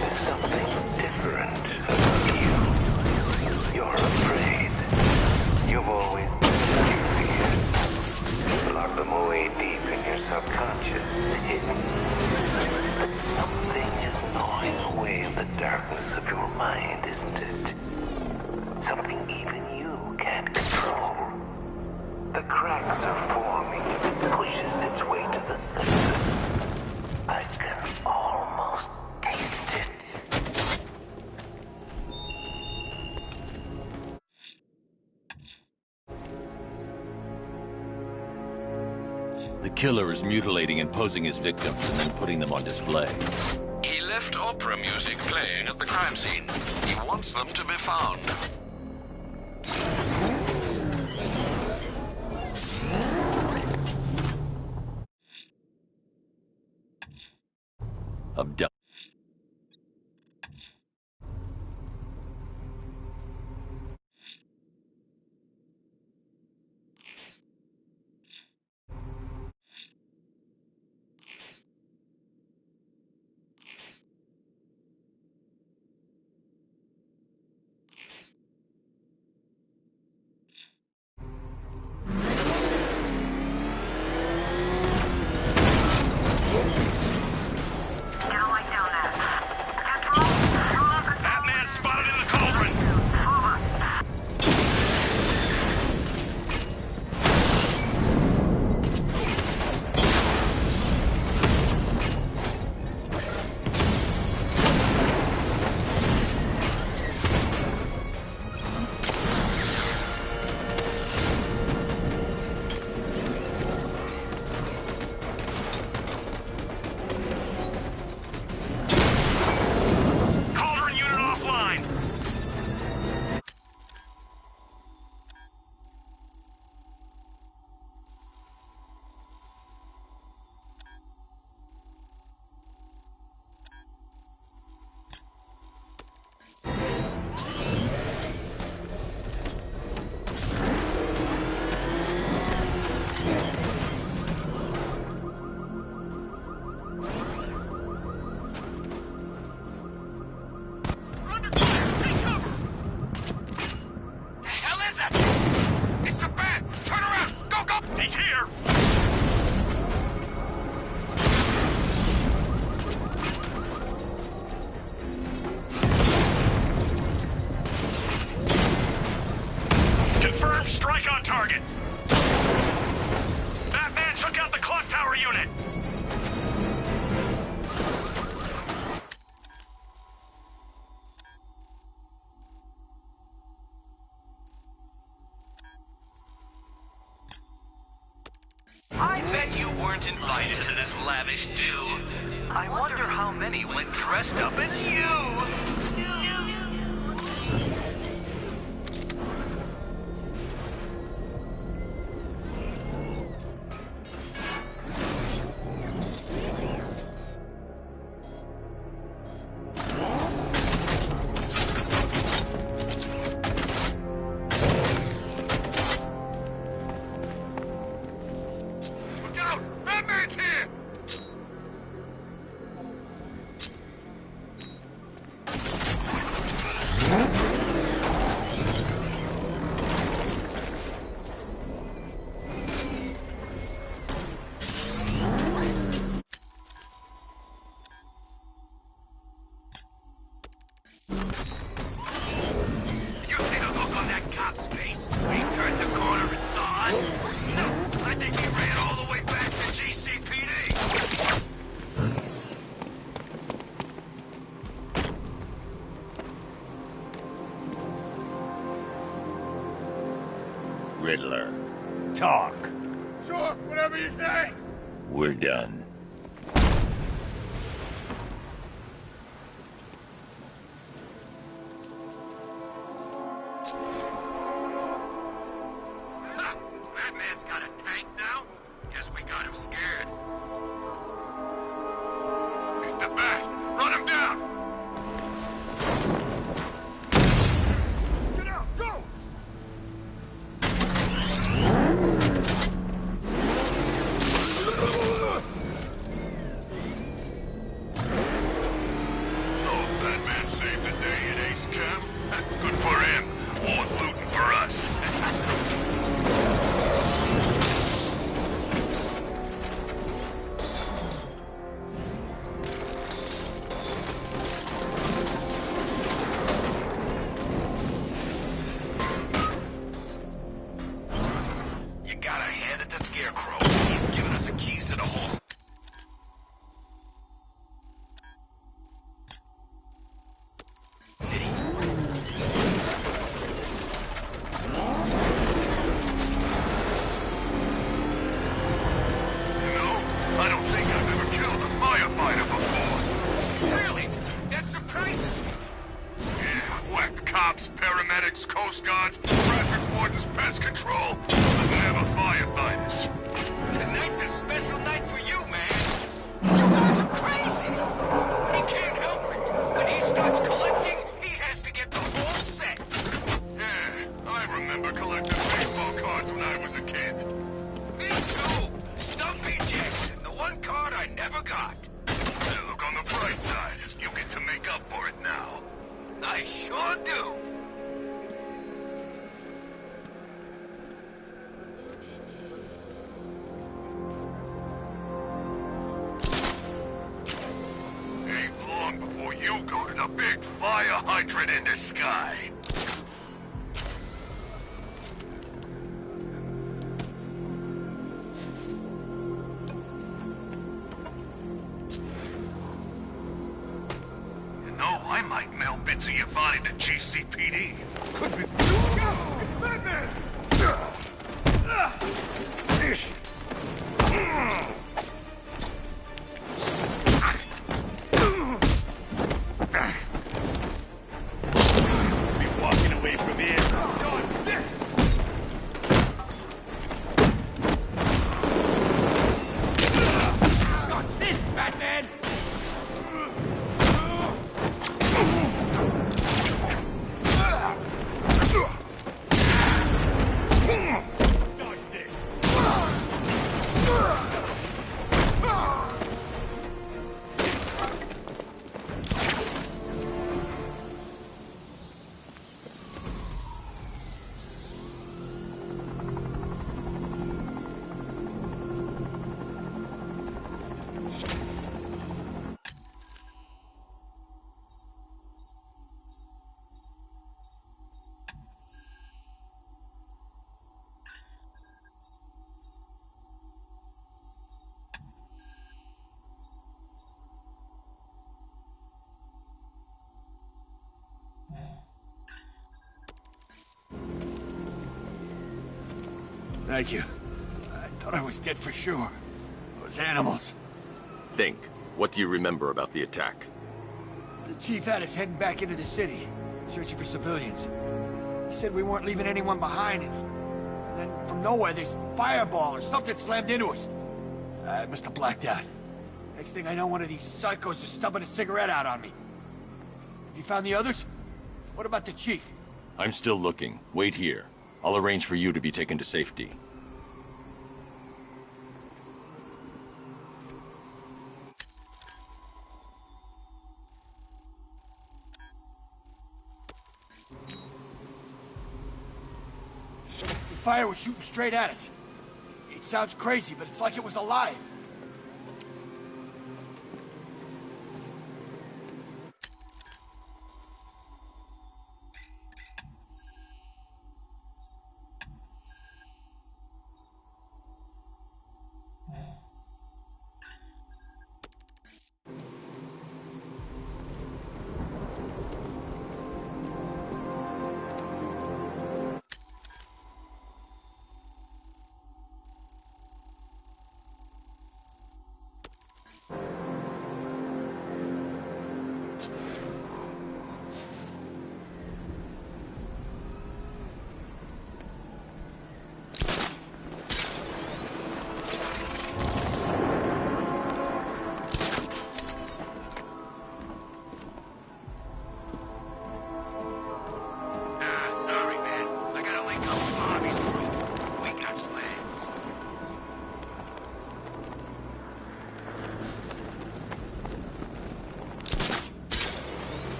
Speaker 4: There's something different about you. You're afraid. You've always been fear. Lock them away deep in your subconscious, hidden. But something is gnawing away in the darkness of your mind, isn't it? Something even you can't control. The cracks are forming as it pushes its way to the center. I can almost taste it.
Speaker 2: The killer is mutilating and posing his victims and then putting them on display.
Speaker 9: He left opera music playing at the crime scene. He wants them to be found.
Speaker 2: Abduct.
Speaker 15: Invited to this lavish do. I wonder how many went dressed up as you.
Speaker 6: Sure, whatever you say.
Speaker 2: We're done.
Speaker 6: Batman's got a tank now? Guess we got him scared. Mr. Bat, run him down! Get out, go! So Batman saved the day in Ace Cam? Good for him. More looting for us. You gotta hand it to Scarecrow. He's giving us the keys to the whole You know, I don't think I've ever killed a firefighter before. Really? That surprises me. Yeah, whacked cops, paramedics, coast guards, traffic wardens, pest control, but never firefighters. Tonight's a special night for you, man. You guys are crazy. He can't help it. When he starts collecting, he has to get the whole set. Yeah, I remember collecting baseball cards when I was a kid. Me too. Stumpy Jackson, the one card I never got. Look on the bright side. You get to make up for it now. I sure do. Ain't long before you go to the big fire hydrant in the sky. You know, I might mail bits of your body to GCPD. Could be. Look out! It's Batman! Ish. Be walking away from here. What's this, Batman? Dodge this. Thank you. I thought I was dead for sure. Those animals.
Speaker 2: Think. What do you remember about the attack?
Speaker 18: The chief had us heading back into the city, searching for civilians. He said we weren't leaving anyone behind, and then from nowhere, this fireball or something slammed into us. I must have blacked out. Next thing I know, one of these psychos is stubbing a cigarette out on me. Have you found the others? What about the chief?
Speaker 2: I'm still looking. Wait here. I'll arrange for you to be taken to safety.
Speaker 18: The fire was shooting straight at us. It sounds crazy, but it's like it was alive.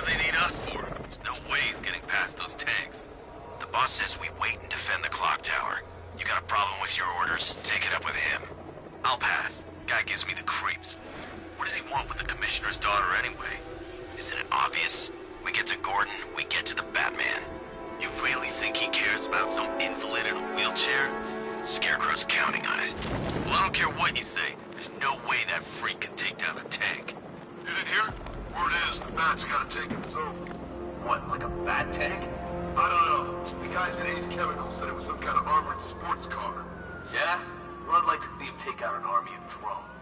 Speaker 1: do they need us for? There's no way he's getting past those tanks. The boss says we wait and defend the clock tower. You got a problem with your orders? Take it up with him. I'll pass. Guy gives me the creeps. What does he want with the commissioner's daughter anyway? Isn't it obvious? We get to Gordon, we get to the Batman. You really think he cares about some invalid in a wheelchair? Scarecrow's counting on it. Well, I don't care what you say. There's no way that freak can take down a tank.
Speaker 6: You didn't hear? Word is, the Bat's got a tank of his own.
Speaker 7: What, like a bat tank?
Speaker 6: I don't know. The guys at Ace Chemical said it was some kind of armored sports car.
Speaker 7: Yeah? Well, I'd like to see him take out an army of drones.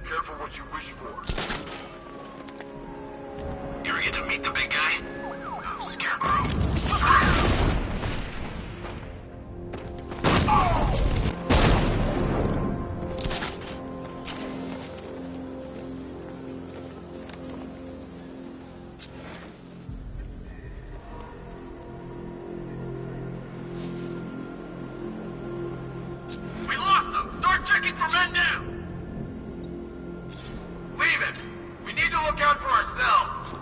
Speaker 6: Careful what you wish for.
Speaker 1: You ever get to meet the big guy? Oh, Scarecrow.
Speaker 6: We lost them! Start checking for men down! Leave it! We need to look out for ourselves!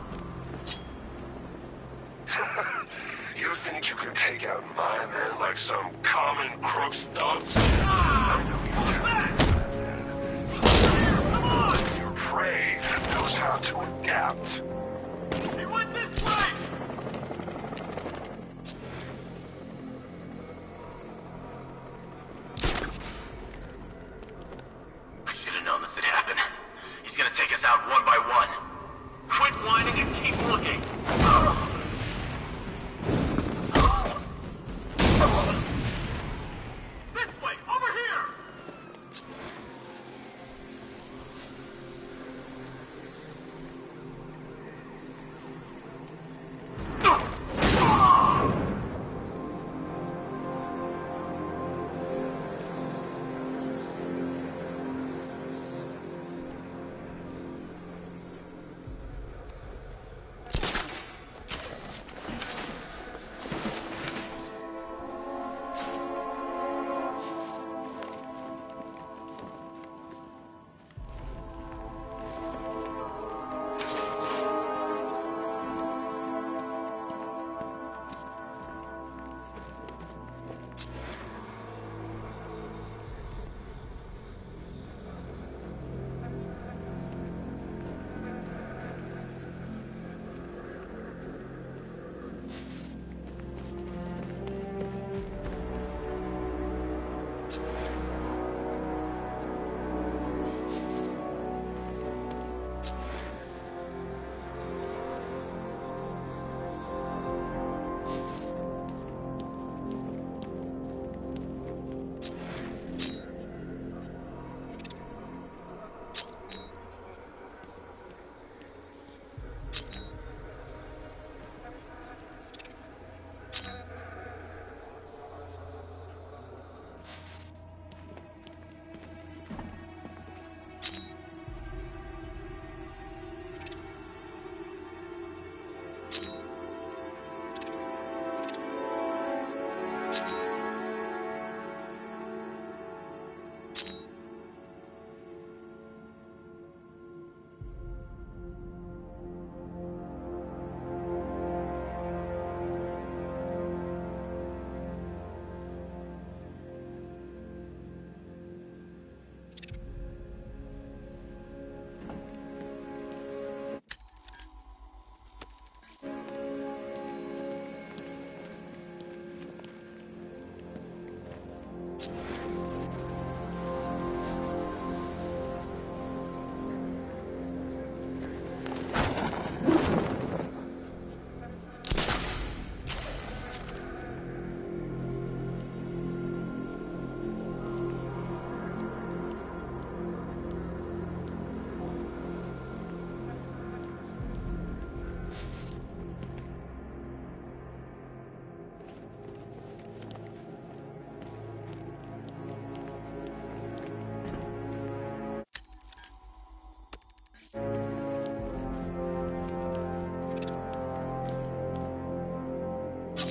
Speaker 6: You think you can take out my men like some common crooks thugs? I know you can. Come on! Your prey knows how to adapt. He went this way!
Speaker 7: I should have known this would happen. He's gonna take us out one by one. Quit whining and keep looking.
Speaker 6: This way! Over here!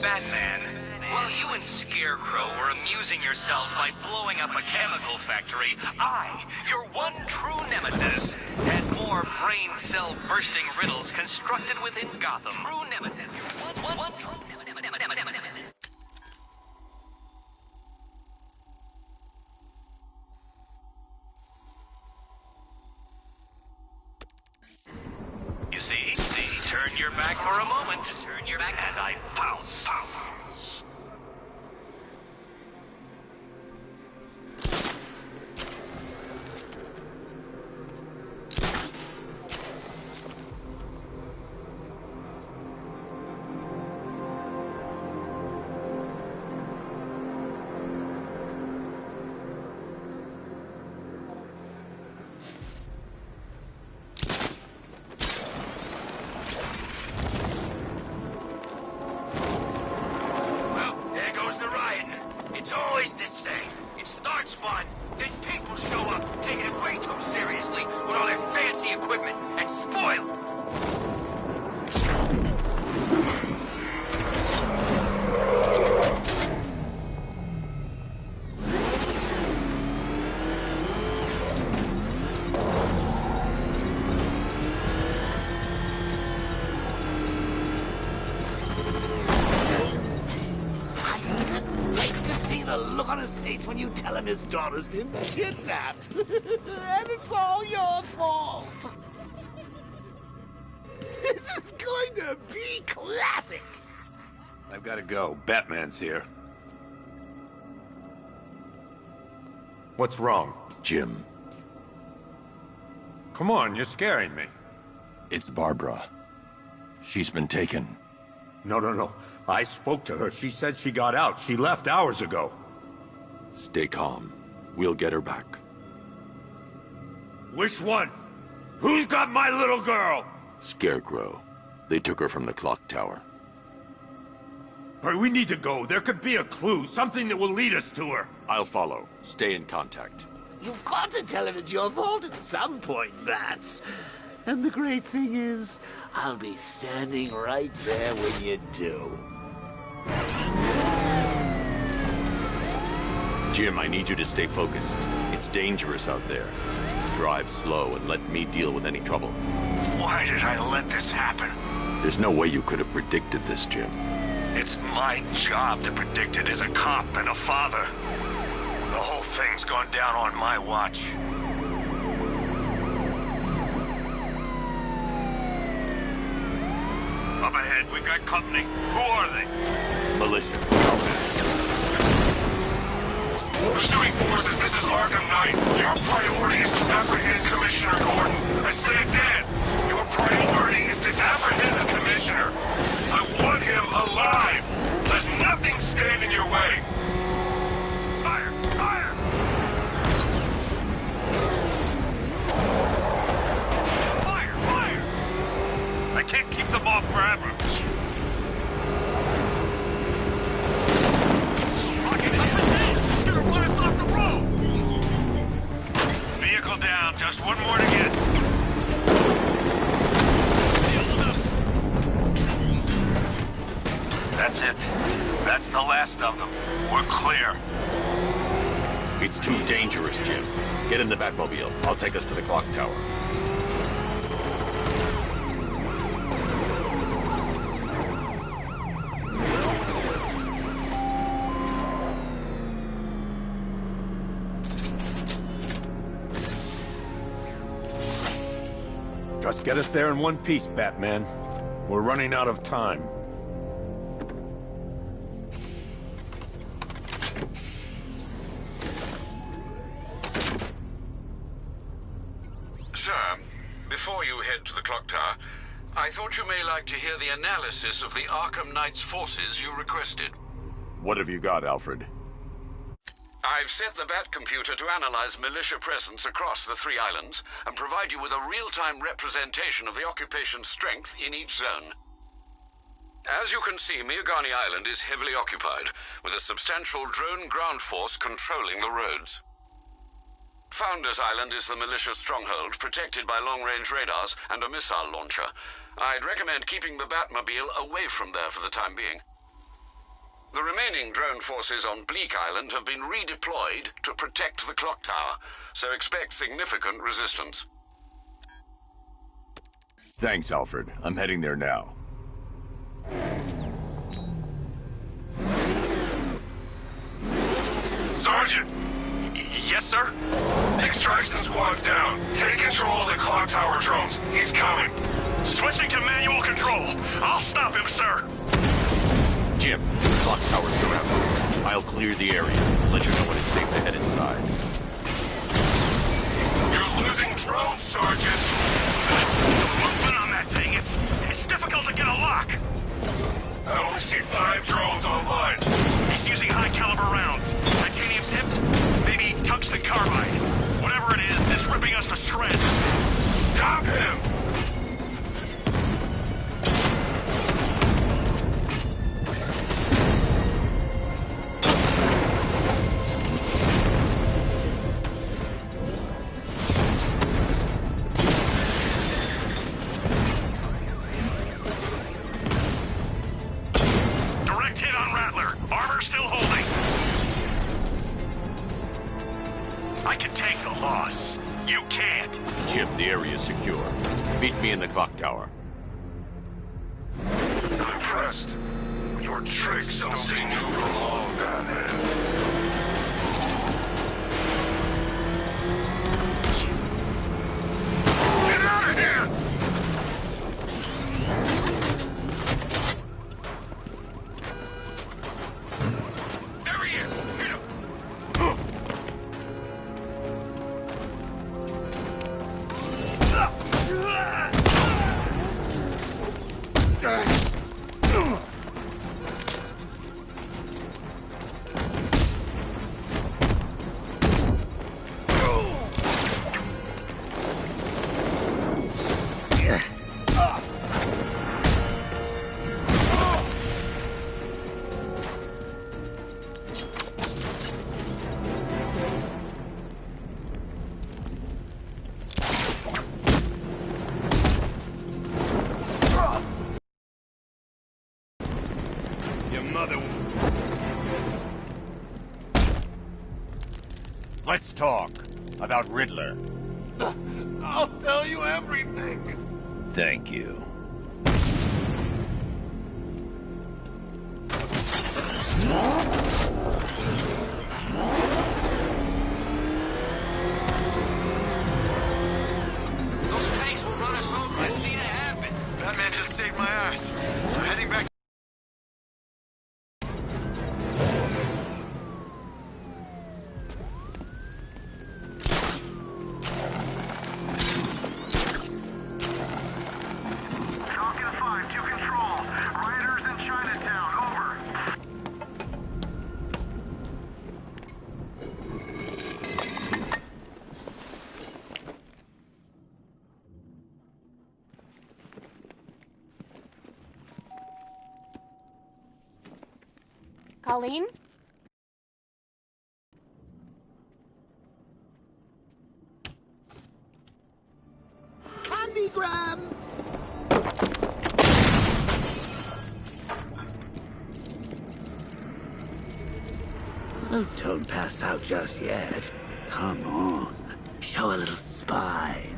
Speaker 19: Batman, while you and Scarecrow were amusing yourselves by blowing up a chemical factory, I, your one true nemesis, had more more brain cell bursting riddles constructed within Gotham. True nemesis. One true nemesis. You see, turn your back for a moment. Turn your back, and I pounce.
Speaker 17: When you tell him his daughter's been kidnapped. And it's all your fault. This is going to be classic.
Speaker 3: I've got to go. Batman's here. What's wrong?
Speaker 2: Jim.
Speaker 3: Come on, you're scaring me.
Speaker 2: It's Barbara. She's been taken.
Speaker 3: No. I spoke to her. She said she got out. She left hours ago.
Speaker 2: Stay calm. We'll get her back.
Speaker 3: Which one? Who's got my little girl?
Speaker 2: Scarecrow. They took her from the clock tower.
Speaker 3: All right, we need to go. There could be a clue, something that will lead us to her.
Speaker 2: I'll follow. Stay in contact.
Speaker 17: You've got to tell him it's your fault at some point, Bats. And the great thing is, I'll be standing right there when you do.
Speaker 2: Jim, I need you to stay focused. It's dangerous out there. Drive slow and let me deal with any trouble.
Speaker 3: Why did I let this happen?
Speaker 2: There's no way you could have predicted this, Jim.
Speaker 3: It's my job to predict it as a cop and a father. The whole thing's gone down on my watch. Up ahead, we've got company. Who are they?
Speaker 2: Militia.
Speaker 6: Pursuing forces, this is Arkham Knight. Your priority is to apprehend Commissioner Gordon. I say again, your priority is to apprehend the Commissioner. I want him alive. Let nothing stand in your way. Fire! Fire!
Speaker 3: Fire! Fire! I can't keep them off forever. Vehicle down, just one more to get. That's it. That's the last of them. We're clear.
Speaker 2: It's too dangerous, Jim. Get in the Batmobile. I'll take us to the clock tower.
Speaker 3: Just get us there in one piece, Batman. We're running out of time.
Speaker 9: Sir, before you head to the clock tower, I thought you may like to hear the analysis of the Arkham Knight's forces you requested.
Speaker 2: What have you got, Alfred?
Speaker 9: I've set the Bat computer to analyze militia presence across the 3 islands and provide you with a real-time representation of the occupation's strength in each zone. As you can see, Miagani Island is heavily occupied, with a substantial drone ground force controlling the roads. Founders Island is the militia stronghold, protected by long-range radars and a missile launcher. I'd recommend keeping the Batmobile away from there for the time being. The remaining drone forces on Bleak Island have been redeployed to protect the clock tower, so expect significant resistance.
Speaker 2: Thanks, Alfred. I'm heading there now.
Speaker 6: Sergeant! Yes, sir? Extraction squad's down. Take control of the clock tower drones. He's coming. Switching to manual control. I'll stop him, sir.
Speaker 2: Jim, the clock tower's surrounded. I'll clear the area. Let you know when it's safe to head inside.
Speaker 6: You're losing drones, Sergeant. Movement on that thing. It's difficult to get a lock. I only see 5 drones online. He's using high-caliber rounds. Titanium tipped? Maybe tungsten carbide. Whatever it is, it's ripping us to shreds. Stop him!
Speaker 2: In the clock tower.
Speaker 6: I'm impressed. Your tricks don't stay new for long, Batman. Get out of here! There he is! Hit him!
Speaker 2: Let's talk about Riddler.
Speaker 6: I'll tell you everything.
Speaker 2: Thank you.
Speaker 7: Those tanks will run us over. I've seen it happen. Batman just saved my ass. I'm heading back.
Speaker 5: Colleen?
Speaker 17: Candygram! Oh, don't pass out just yet. Come on. Show a little spine.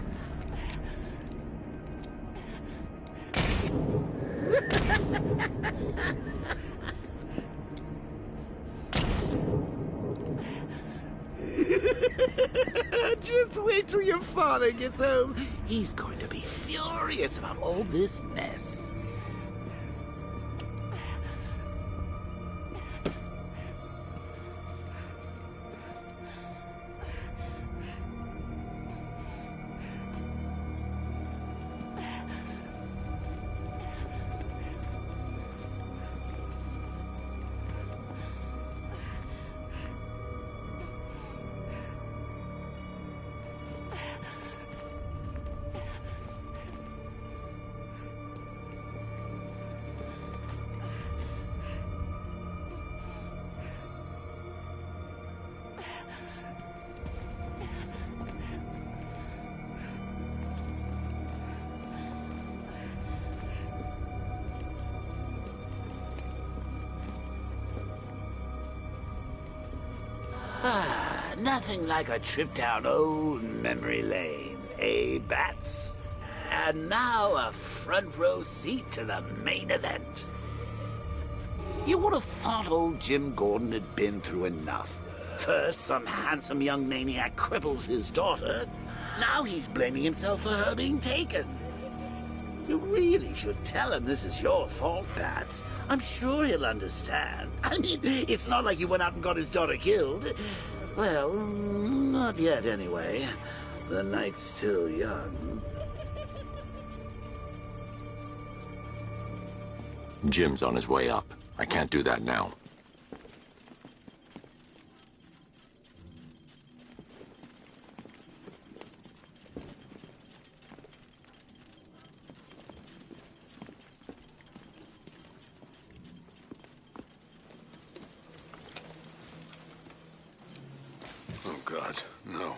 Speaker 17: Just wait till your father gets home. He's going to be furious about all this mess. Nothing like a trip down old memory lane, eh, Bats? And now a front row seat to the main event. You would have thought old Jim Gordon had been through enough. First, some handsome young maniac cripples his daughter. Now he's blaming himself for her being taken. You really should tell him this is your fault, Bats. I'm sure he'll understand. I mean, it's not like you went out and got his daughter killed. Well, not yet anyway. The night's still young.
Speaker 2: Jim's on his way up. I can't do that now.
Speaker 6: Oh, God, no.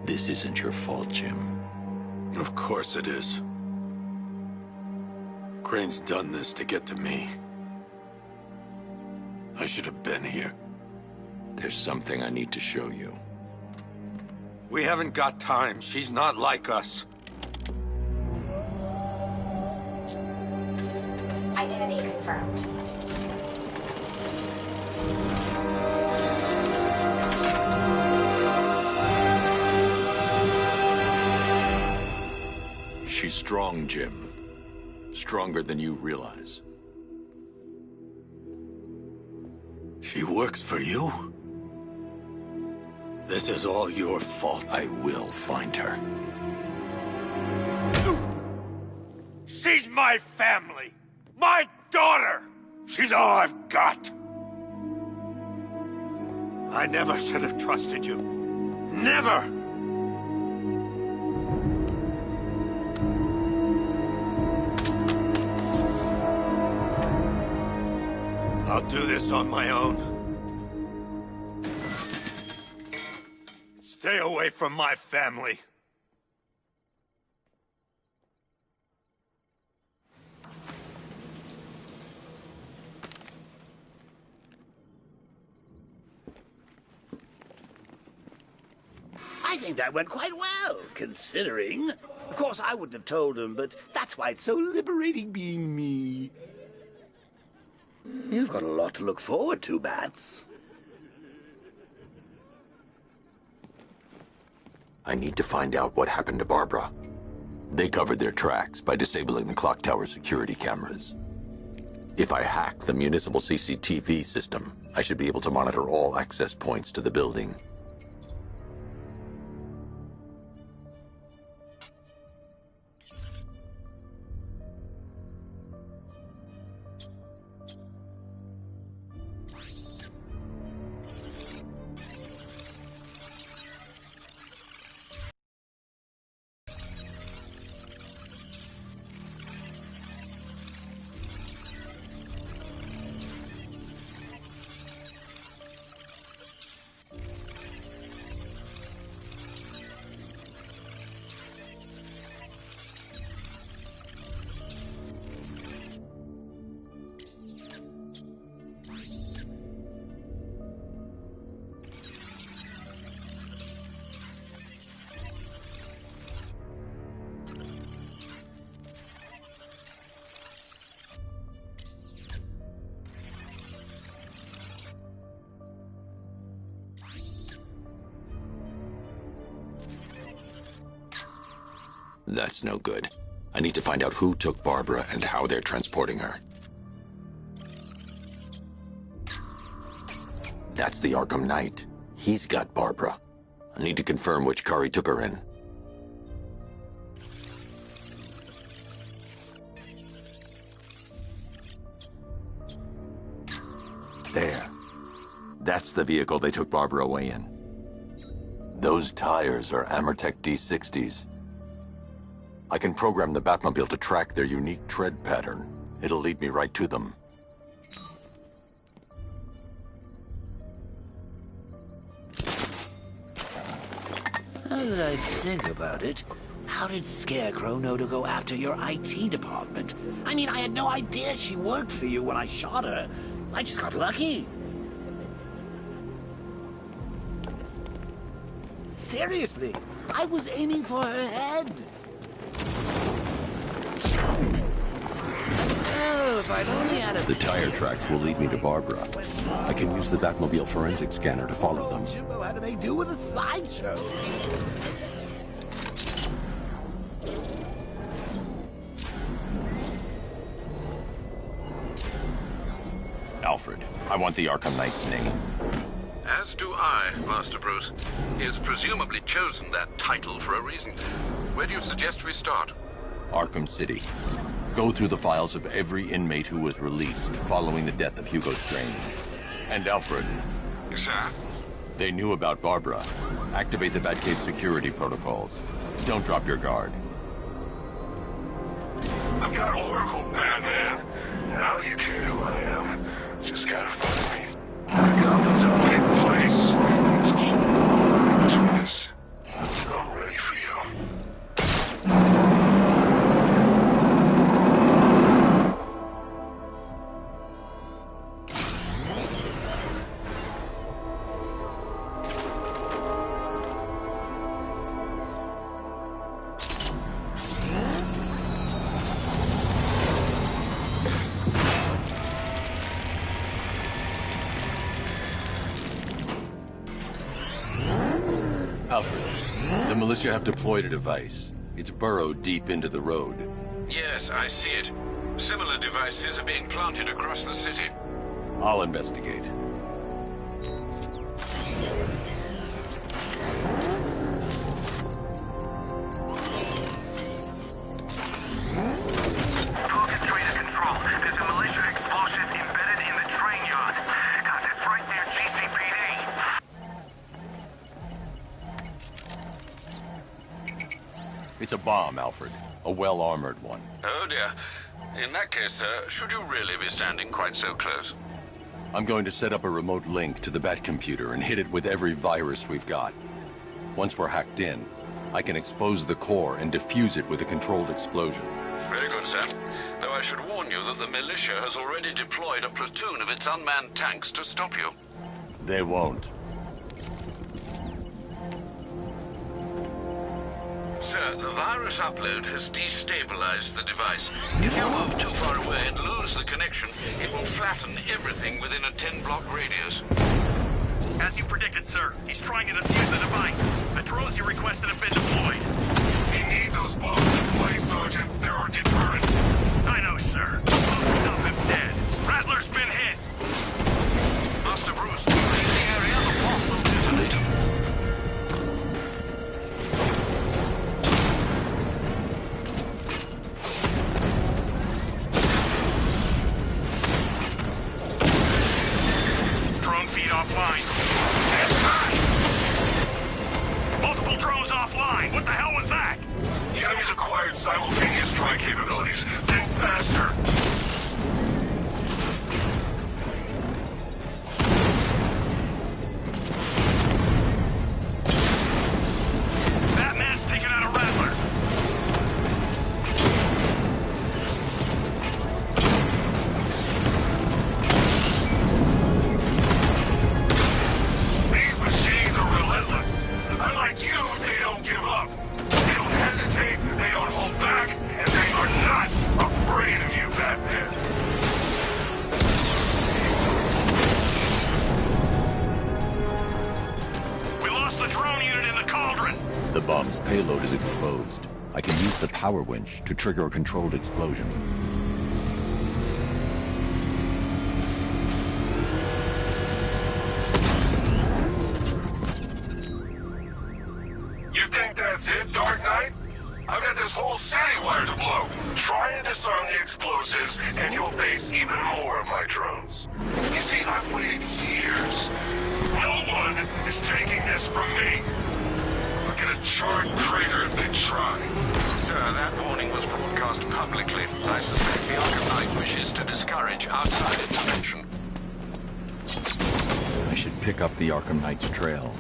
Speaker 2: This isn't your fault, Jim.
Speaker 6: Of course it is. Crane's done this to get to me. I should have been here.
Speaker 2: There's something I need to show you.
Speaker 10: We haven't got time. She's not like us.
Speaker 5: Identity confirmed.
Speaker 2: She's strong, Jim. Stronger than you realize.
Speaker 6: She works for you? This is all your fault.
Speaker 2: I will find her.
Speaker 10: She's my family! My daughter!
Speaker 6: She's all I've got!
Speaker 10: I never should have trusted you. Never! I'll do this on my own. Stay away from my family.
Speaker 17: I think that went quite well, considering. Of course, I wouldn't have told him, but that's why it's so liberating being me. You've got a lot to look forward to, Bats.
Speaker 2: I need to find out what happened to Barbara. They covered their tracks by disabling the clock tower security cameras. If I hack the municipal CCTV system, I should be able to monitor all access points to the building. That's no good. I need to find out who took Barbara and how they're transporting her. That's the Arkham Knight. He's got Barbara. I need to confirm which car he took her in. There. That's the vehicle they took Barbara away in. Those tires are Amertech D60s. I can program the Batmobile to track their unique tread pattern. It'll lead me right to them.
Speaker 17: Now that I think about it, How did Scarecrow know to go after your IT department? I mean, I had no idea she worked for you when I shot her. I just got lucky. Seriously, I was aiming for her head. Oh, if I'd only had a...
Speaker 13: The tire tracks will lead me to Barbara. I can use the Batmobile forensic scanner to follow them.
Speaker 17: Jimbo, how do they do with a slideshow?
Speaker 2: Alfred, I want the Arkham Knight's name.
Speaker 9: As do I, Master Bruce. He has presumably chosen that title for a reason. Where do you suggest we start?
Speaker 2: Arkham City. Go through the files of every inmate who was released following the death of Hugo Strange. And Alfred.
Speaker 9: Sir?
Speaker 2: They knew about Barbara. Activate the Batcave security protocols. Don't drop your guard.
Speaker 6: I've got Oracle, Batman. Now you care who I am. Just gotta find me. Gotham's a big place. It's a whole between us. I'm ready for you.
Speaker 2: Alfred, the militia have deployed a device. It's burrowed deep into the road.
Speaker 9: Yes, I see it. Similar devices are being planted across the city.
Speaker 2: I'll investigate.
Speaker 19: Focus trader control. There's a militia explosive embedded in the train yard. God, that's right near GCPD.
Speaker 2: It's a bomb, Alfred. A well-armored one.
Speaker 9: Oh dear. In that case, should you really be standing quite so close?
Speaker 2: I'm going to set up a remote link to the Batcomputer and hit it with every virus we've got. Once we're hacked in, I can expose the core and defuse it with a controlled explosion.
Speaker 9: Very good, sir. Though I should warn you that the militia has already deployed a platoon of its unmanned tanks to stop you.
Speaker 2: They won't.
Speaker 9: Sir, the virus upload has destabilized the device. If you move too far away and lose the connection, it will flatten everything within a 10-block radius.
Speaker 19: As you predicted, sir, he's trying to defuse the device. The drones you requested have been deployed.
Speaker 6: We need those bombs in place, Sergeant. They're our deterrent.
Speaker 19: I know, sir. Most of them dead. Rattler's been hit.
Speaker 9: Master Bruce, leave the area. The bomb will detonate.
Speaker 19: Drone feed offline. Multiple drones offline. What the hell was that?
Speaker 6: The enemy's acquired simultaneous strike capabilities. Think faster.
Speaker 19: Batman's taking out a Rattler.
Speaker 6: These machines are relentless. Unlike you, they don't give up. They don't hesitate, they don't hold back, and they are not afraid of you, Batman.
Speaker 19: We lost the drone unit in the cauldron.
Speaker 13: The bomb's payload is exposed. I can use the power winch to trigger a controlled explosion.
Speaker 6: You think that's it, Dark Knight? I've got this whole city wired to blow. Try and disarm the explosives, and you'll face even more of my drones. You see, I've waited years. No one is taking this from me. I'll get a charred crater if they try.
Speaker 9: Sir, that warning was broadcast publicly. I suspect the Arkham Knight wishes to discourage outside intervention.
Speaker 13: I should pick up the Arkham Knight's trail.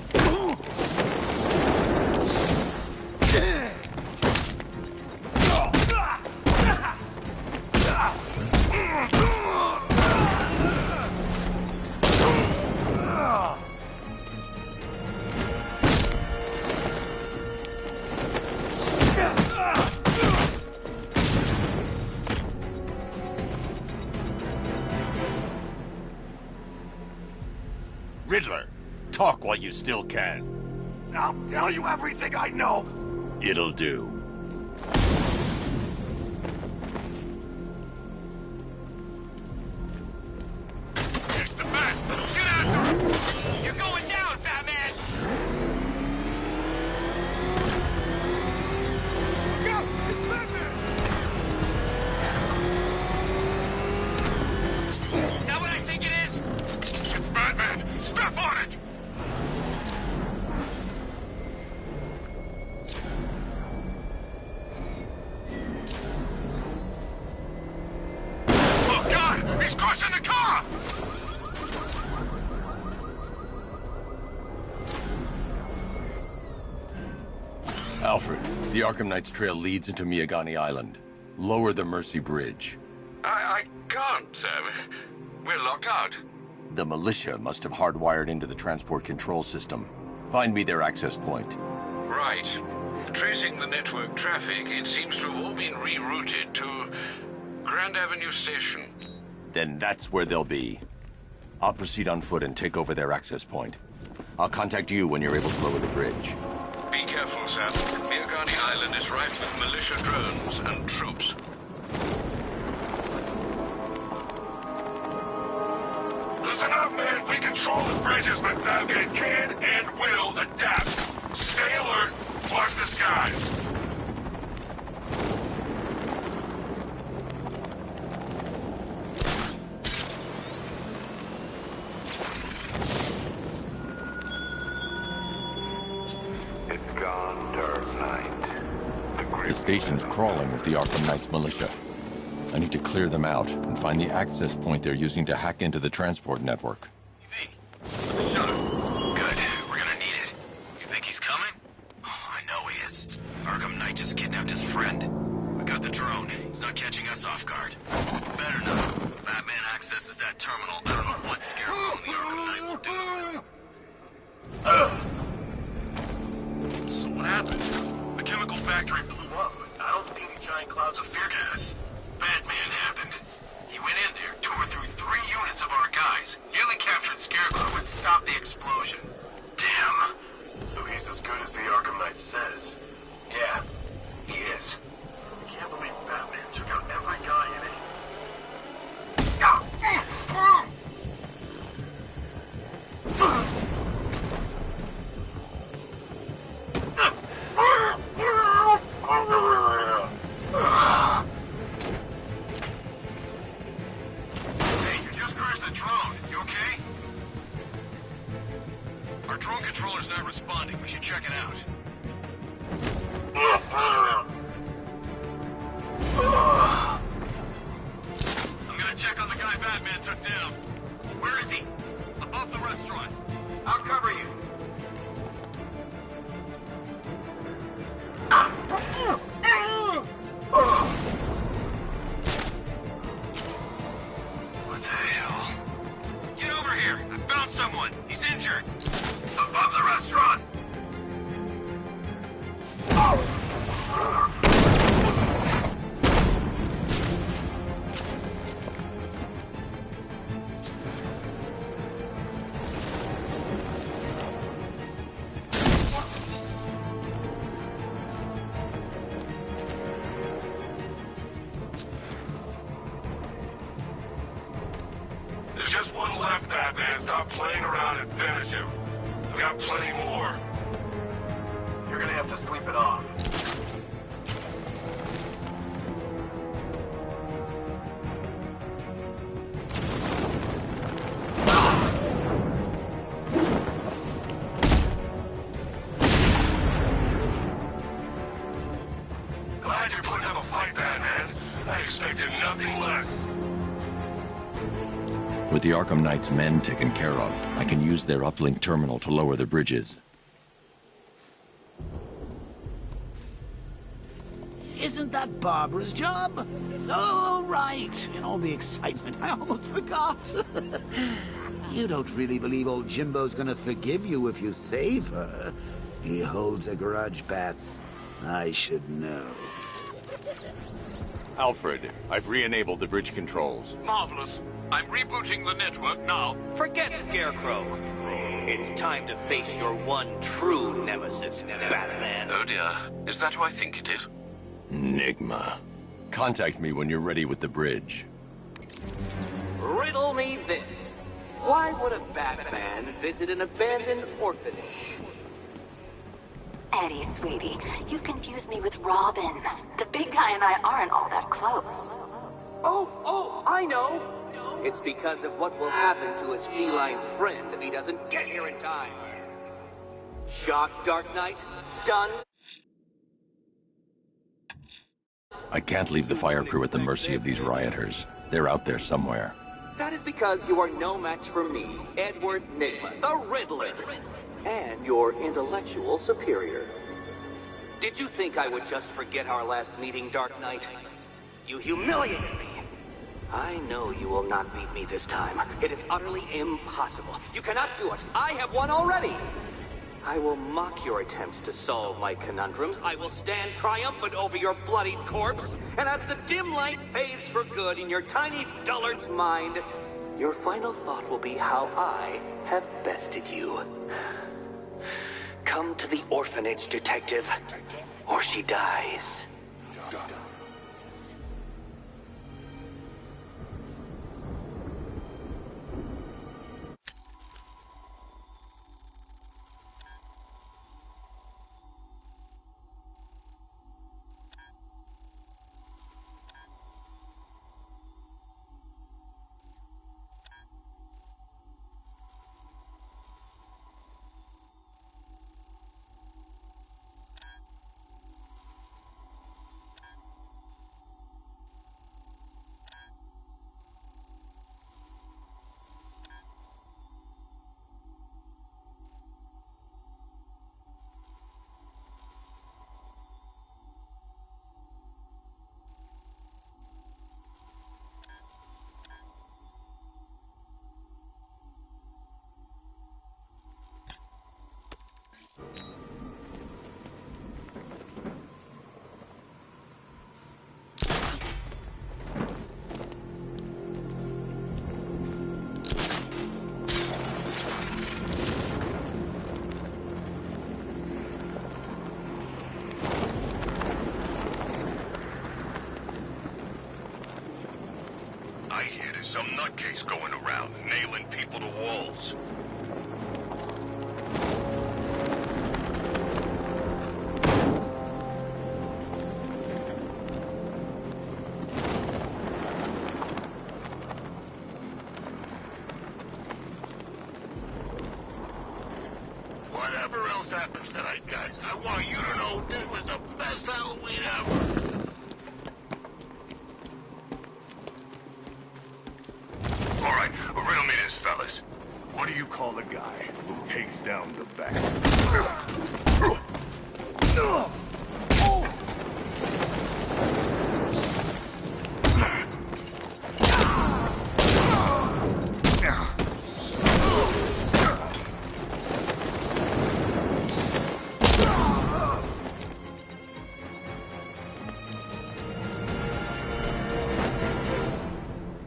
Speaker 2: Riddler, talk while you still can.
Speaker 18: I'll tell you everything I know.
Speaker 2: It'll do.
Speaker 6: It's the Bat! Get after him! You're going down, Batman! Look out! It's Batman! Is that what I think it is? It's Batman! Step on it! Oh God! He's crushing the car!
Speaker 2: Alfred, the Arkham Knight's trail leads into Miagani Island. Lower the Mercy Bridge.
Speaker 9: I can't. We're locked out.
Speaker 2: The militia must have hardwired into the transport control system. Find me their access point.
Speaker 9: Right. Tracing the network traffic, it seems to have all been rerouted to Grand Avenue Station.
Speaker 2: Then that's where they'll be. I'll proceed on foot and take over their access point. I'll contact you when you're able to lower the bridge.
Speaker 9: Be careful, Sam. Miagani Island is rife with militia drones and troops.
Speaker 6: Listen up, man. We control the bridges, but Batman can and will adapt. Stay alert. Watch the skies.
Speaker 4: It's gone dark night.
Speaker 2: The station's crawling with the Arkham Knight's militia. I need to clear them out and find the access point they're using to hack into the transport network.
Speaker 1: Shut him. Good. We're gonna need it. You think he's coming? Oh, I know he is. Arkham Knight just kidnapped his friend. We got the drone. He's not catching us off guard. Better not. Batman accesses that terminal. I don't know what Scarecrow and the Arkham Knight will do to us. So what happened? The chemical factory blew up. I don't see any giant clouds of fear gas. Batman happened. He went in there, tore through 3 units of our guys, nearly captured Scarecrow and stopped the explosion. Damn. So he's as good as the Arkham Knight says. Yeah, he is. Can't believe Batman took out every guy in it. Hey, you just crashed the drone. You okay? Our drone controller's not responding. We should check it out. I'm gonna check on the guy Batman took down. Where is he? Above the restaurant. I'll cover you. What the hell? Get over here! I found someone! He's injured! Above the restaurant!
Speaker 6: There's just one left, Batman. Stop playing around and finish him. We got plenty more.
Speaker 7: You're gonna have to sleep it off.
Speaker 6: Glad you're putting up a fight, Batman. I expected nothing less.
Speaker 2: With the Arkham Knight's men taken care of, I can use their uplink terminal to lower the bridges.
Speaker 17: Isn't that Barbara's job? Oh, right. In all the excitement, I almost forgot. You don't really believe old Jimbo's gonna forgive you if you save her. He holds a grudge, Bats. I should know.
Speaker 2: Alfred, I've re-enabled the bridge controls.
Speaker 9: Marvelous. I'm rebooting the network now.
Speaker 19: Forget Scarecrow. It's time to face your one true nemesis, Batman.
Speaker 9: Oh dear. Is that who I think it is?
Speaker 2: Enigma. Contact me when you're ready with the bridge.
Speaker 19: Riddle me this. Why would a Batman visit an abandoned orphanage?
Speaker 16: Eddie, sweetie, you confused me with Robin. The big guy and I aren't all that close.
Speaker 19: Oh, I know. It's because of what will happen to his feline friend if he doesn't get here in time. Shocked, Dark Knight? Stunned?
Speaker 2: I can't leave the fire crew at the mercy of these rioters. They're out there somewhere.
Speaker 19: That is because you are no match for me, Edward Nygma, the Riddler, and your intellectual superior. Did you think I would just forget our last meeting, Dark Knight? You humiliated me. I know you will not beat me this time. It is utterly impossible. You cannot do it. I have won already. I will mock your attempts to solve my conundrums. I will stand triumphant over your bloodied corpse. And as the dim light fades for good in your tiny dullard's mind, your final thought will be how I have bested you. Come to the orphanage, detective, or she dies.
Speaker 6: I hear there's some nutcase going around, nailing people to walls. Whatever else happens tonight, guys, I want you to know this was the best Halloween ever. All right, riddle me this, fellas. What do you call the guy who takes down the bat?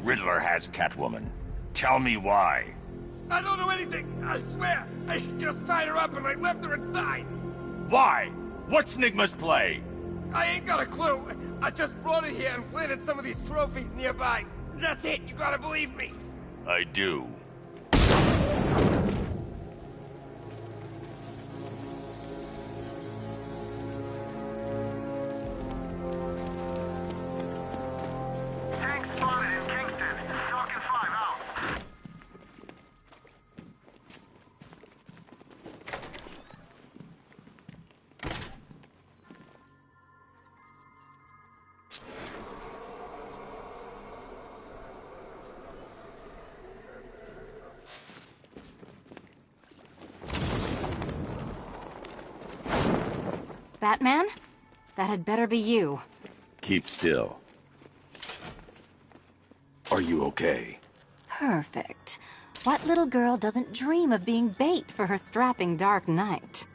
Speaker 2: Riddler has Catwoman. Tell me why.
Speaker 18: I don't know anything, I swear. I just tied her up and I left her inside.
Speaker 2: Why? What's Nygma's play?
Speaker 18: I ain't got a clue. I just brought her here and planted some of these trophies nearby. That's it, you gotta believe me.
Speaker 2: I do.
Speaker 20: Batman? That had better be you.
Speaker 2: Keep still. Are you okay?
Speaker 20: Perfect. What little girl doesn't dream of being bait for her strapping Dark Knight?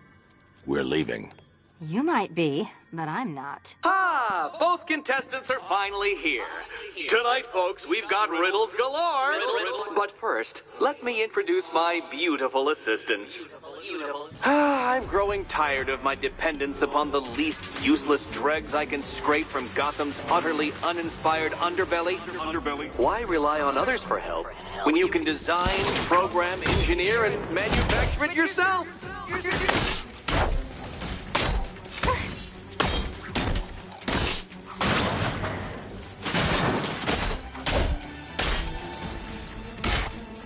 Speaker 2: We're leaving.
Speaker 20: You might be, but I'm not.
Speaker 19: Ah, both contestants are finally here. Tonight, folks, we've got riddles galore. But first, let me introduce my beautiful assistants. I'm growing tired of my dependence upon the least useless dregs I can scrape from Gotham's utterly uninspired underbelly. Why rely on others for help when you can design, program, engineer, and manufacture it yourself?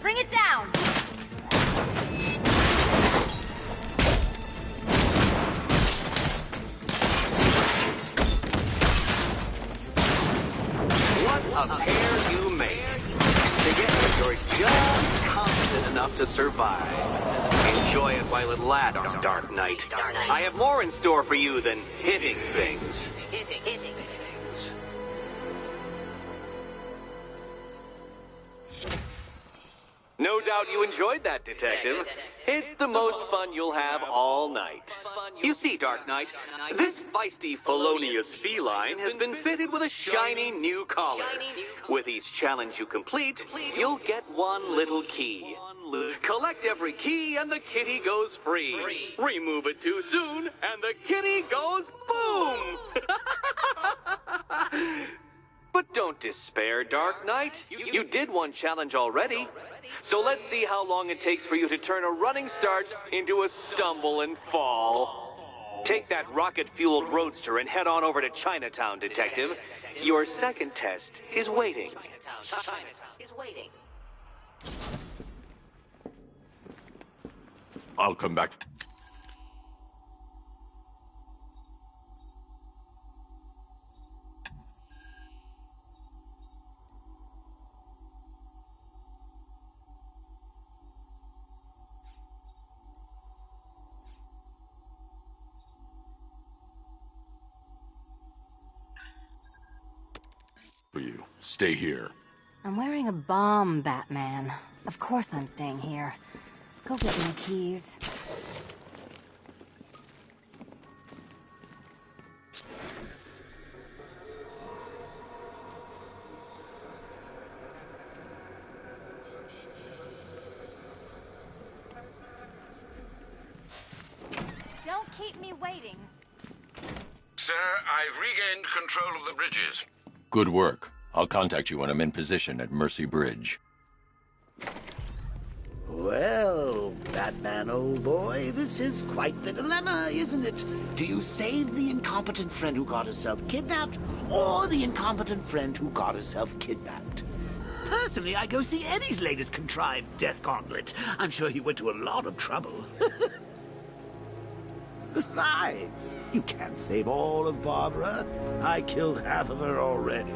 Speaker 20: Bring it down!
Speaker 19: What a pair you make. Together, you're just confident enough to survive. Enjoy it while it lasts, Dark Knight. I have more in store for you than hitting things. No doubt you enjoyed that, Detective. It's the most fun you'll have all night. You see, Dark Knight, this feisty, felonious feline has been fitted with a shiny new collar. With each challenge you complete, you'll get one little key. Collect every key and the kitty goes free. Remove it too soon and the kitty goes boom! But don't despair, Dark Knight. You did one challenge already. So let's see how long it takes for you to turn a running start into a stumble and fall. Take that rocket-fueled roadster and head on over to Chinatown, Detective. Your second test is waiting.
Speaker 2: I'll come back. For you. Stay here.
Speaker 20: I'm wearing a bomb, Batman. Of course I'm staying here. Go get my keys. Don't keep me waiting.
Speaker 9: Sir, I've regained control of the bridges.
Speaker 2: Good work. I'll contact you when I'm in position at Mercy Bridge.
Speaker 17: Well, Batman, old boy, this is quite the dilemma, isn't it? Do you save the incompetent friend who got herself kidnapped, or the incompetent friend who got herself kidnapped? Personally, I go see Eddie's latest contrived death gauntlet. I'm sure he went to a lot of trouble. Besides, you can't save all of Barbara. I killed half of her already.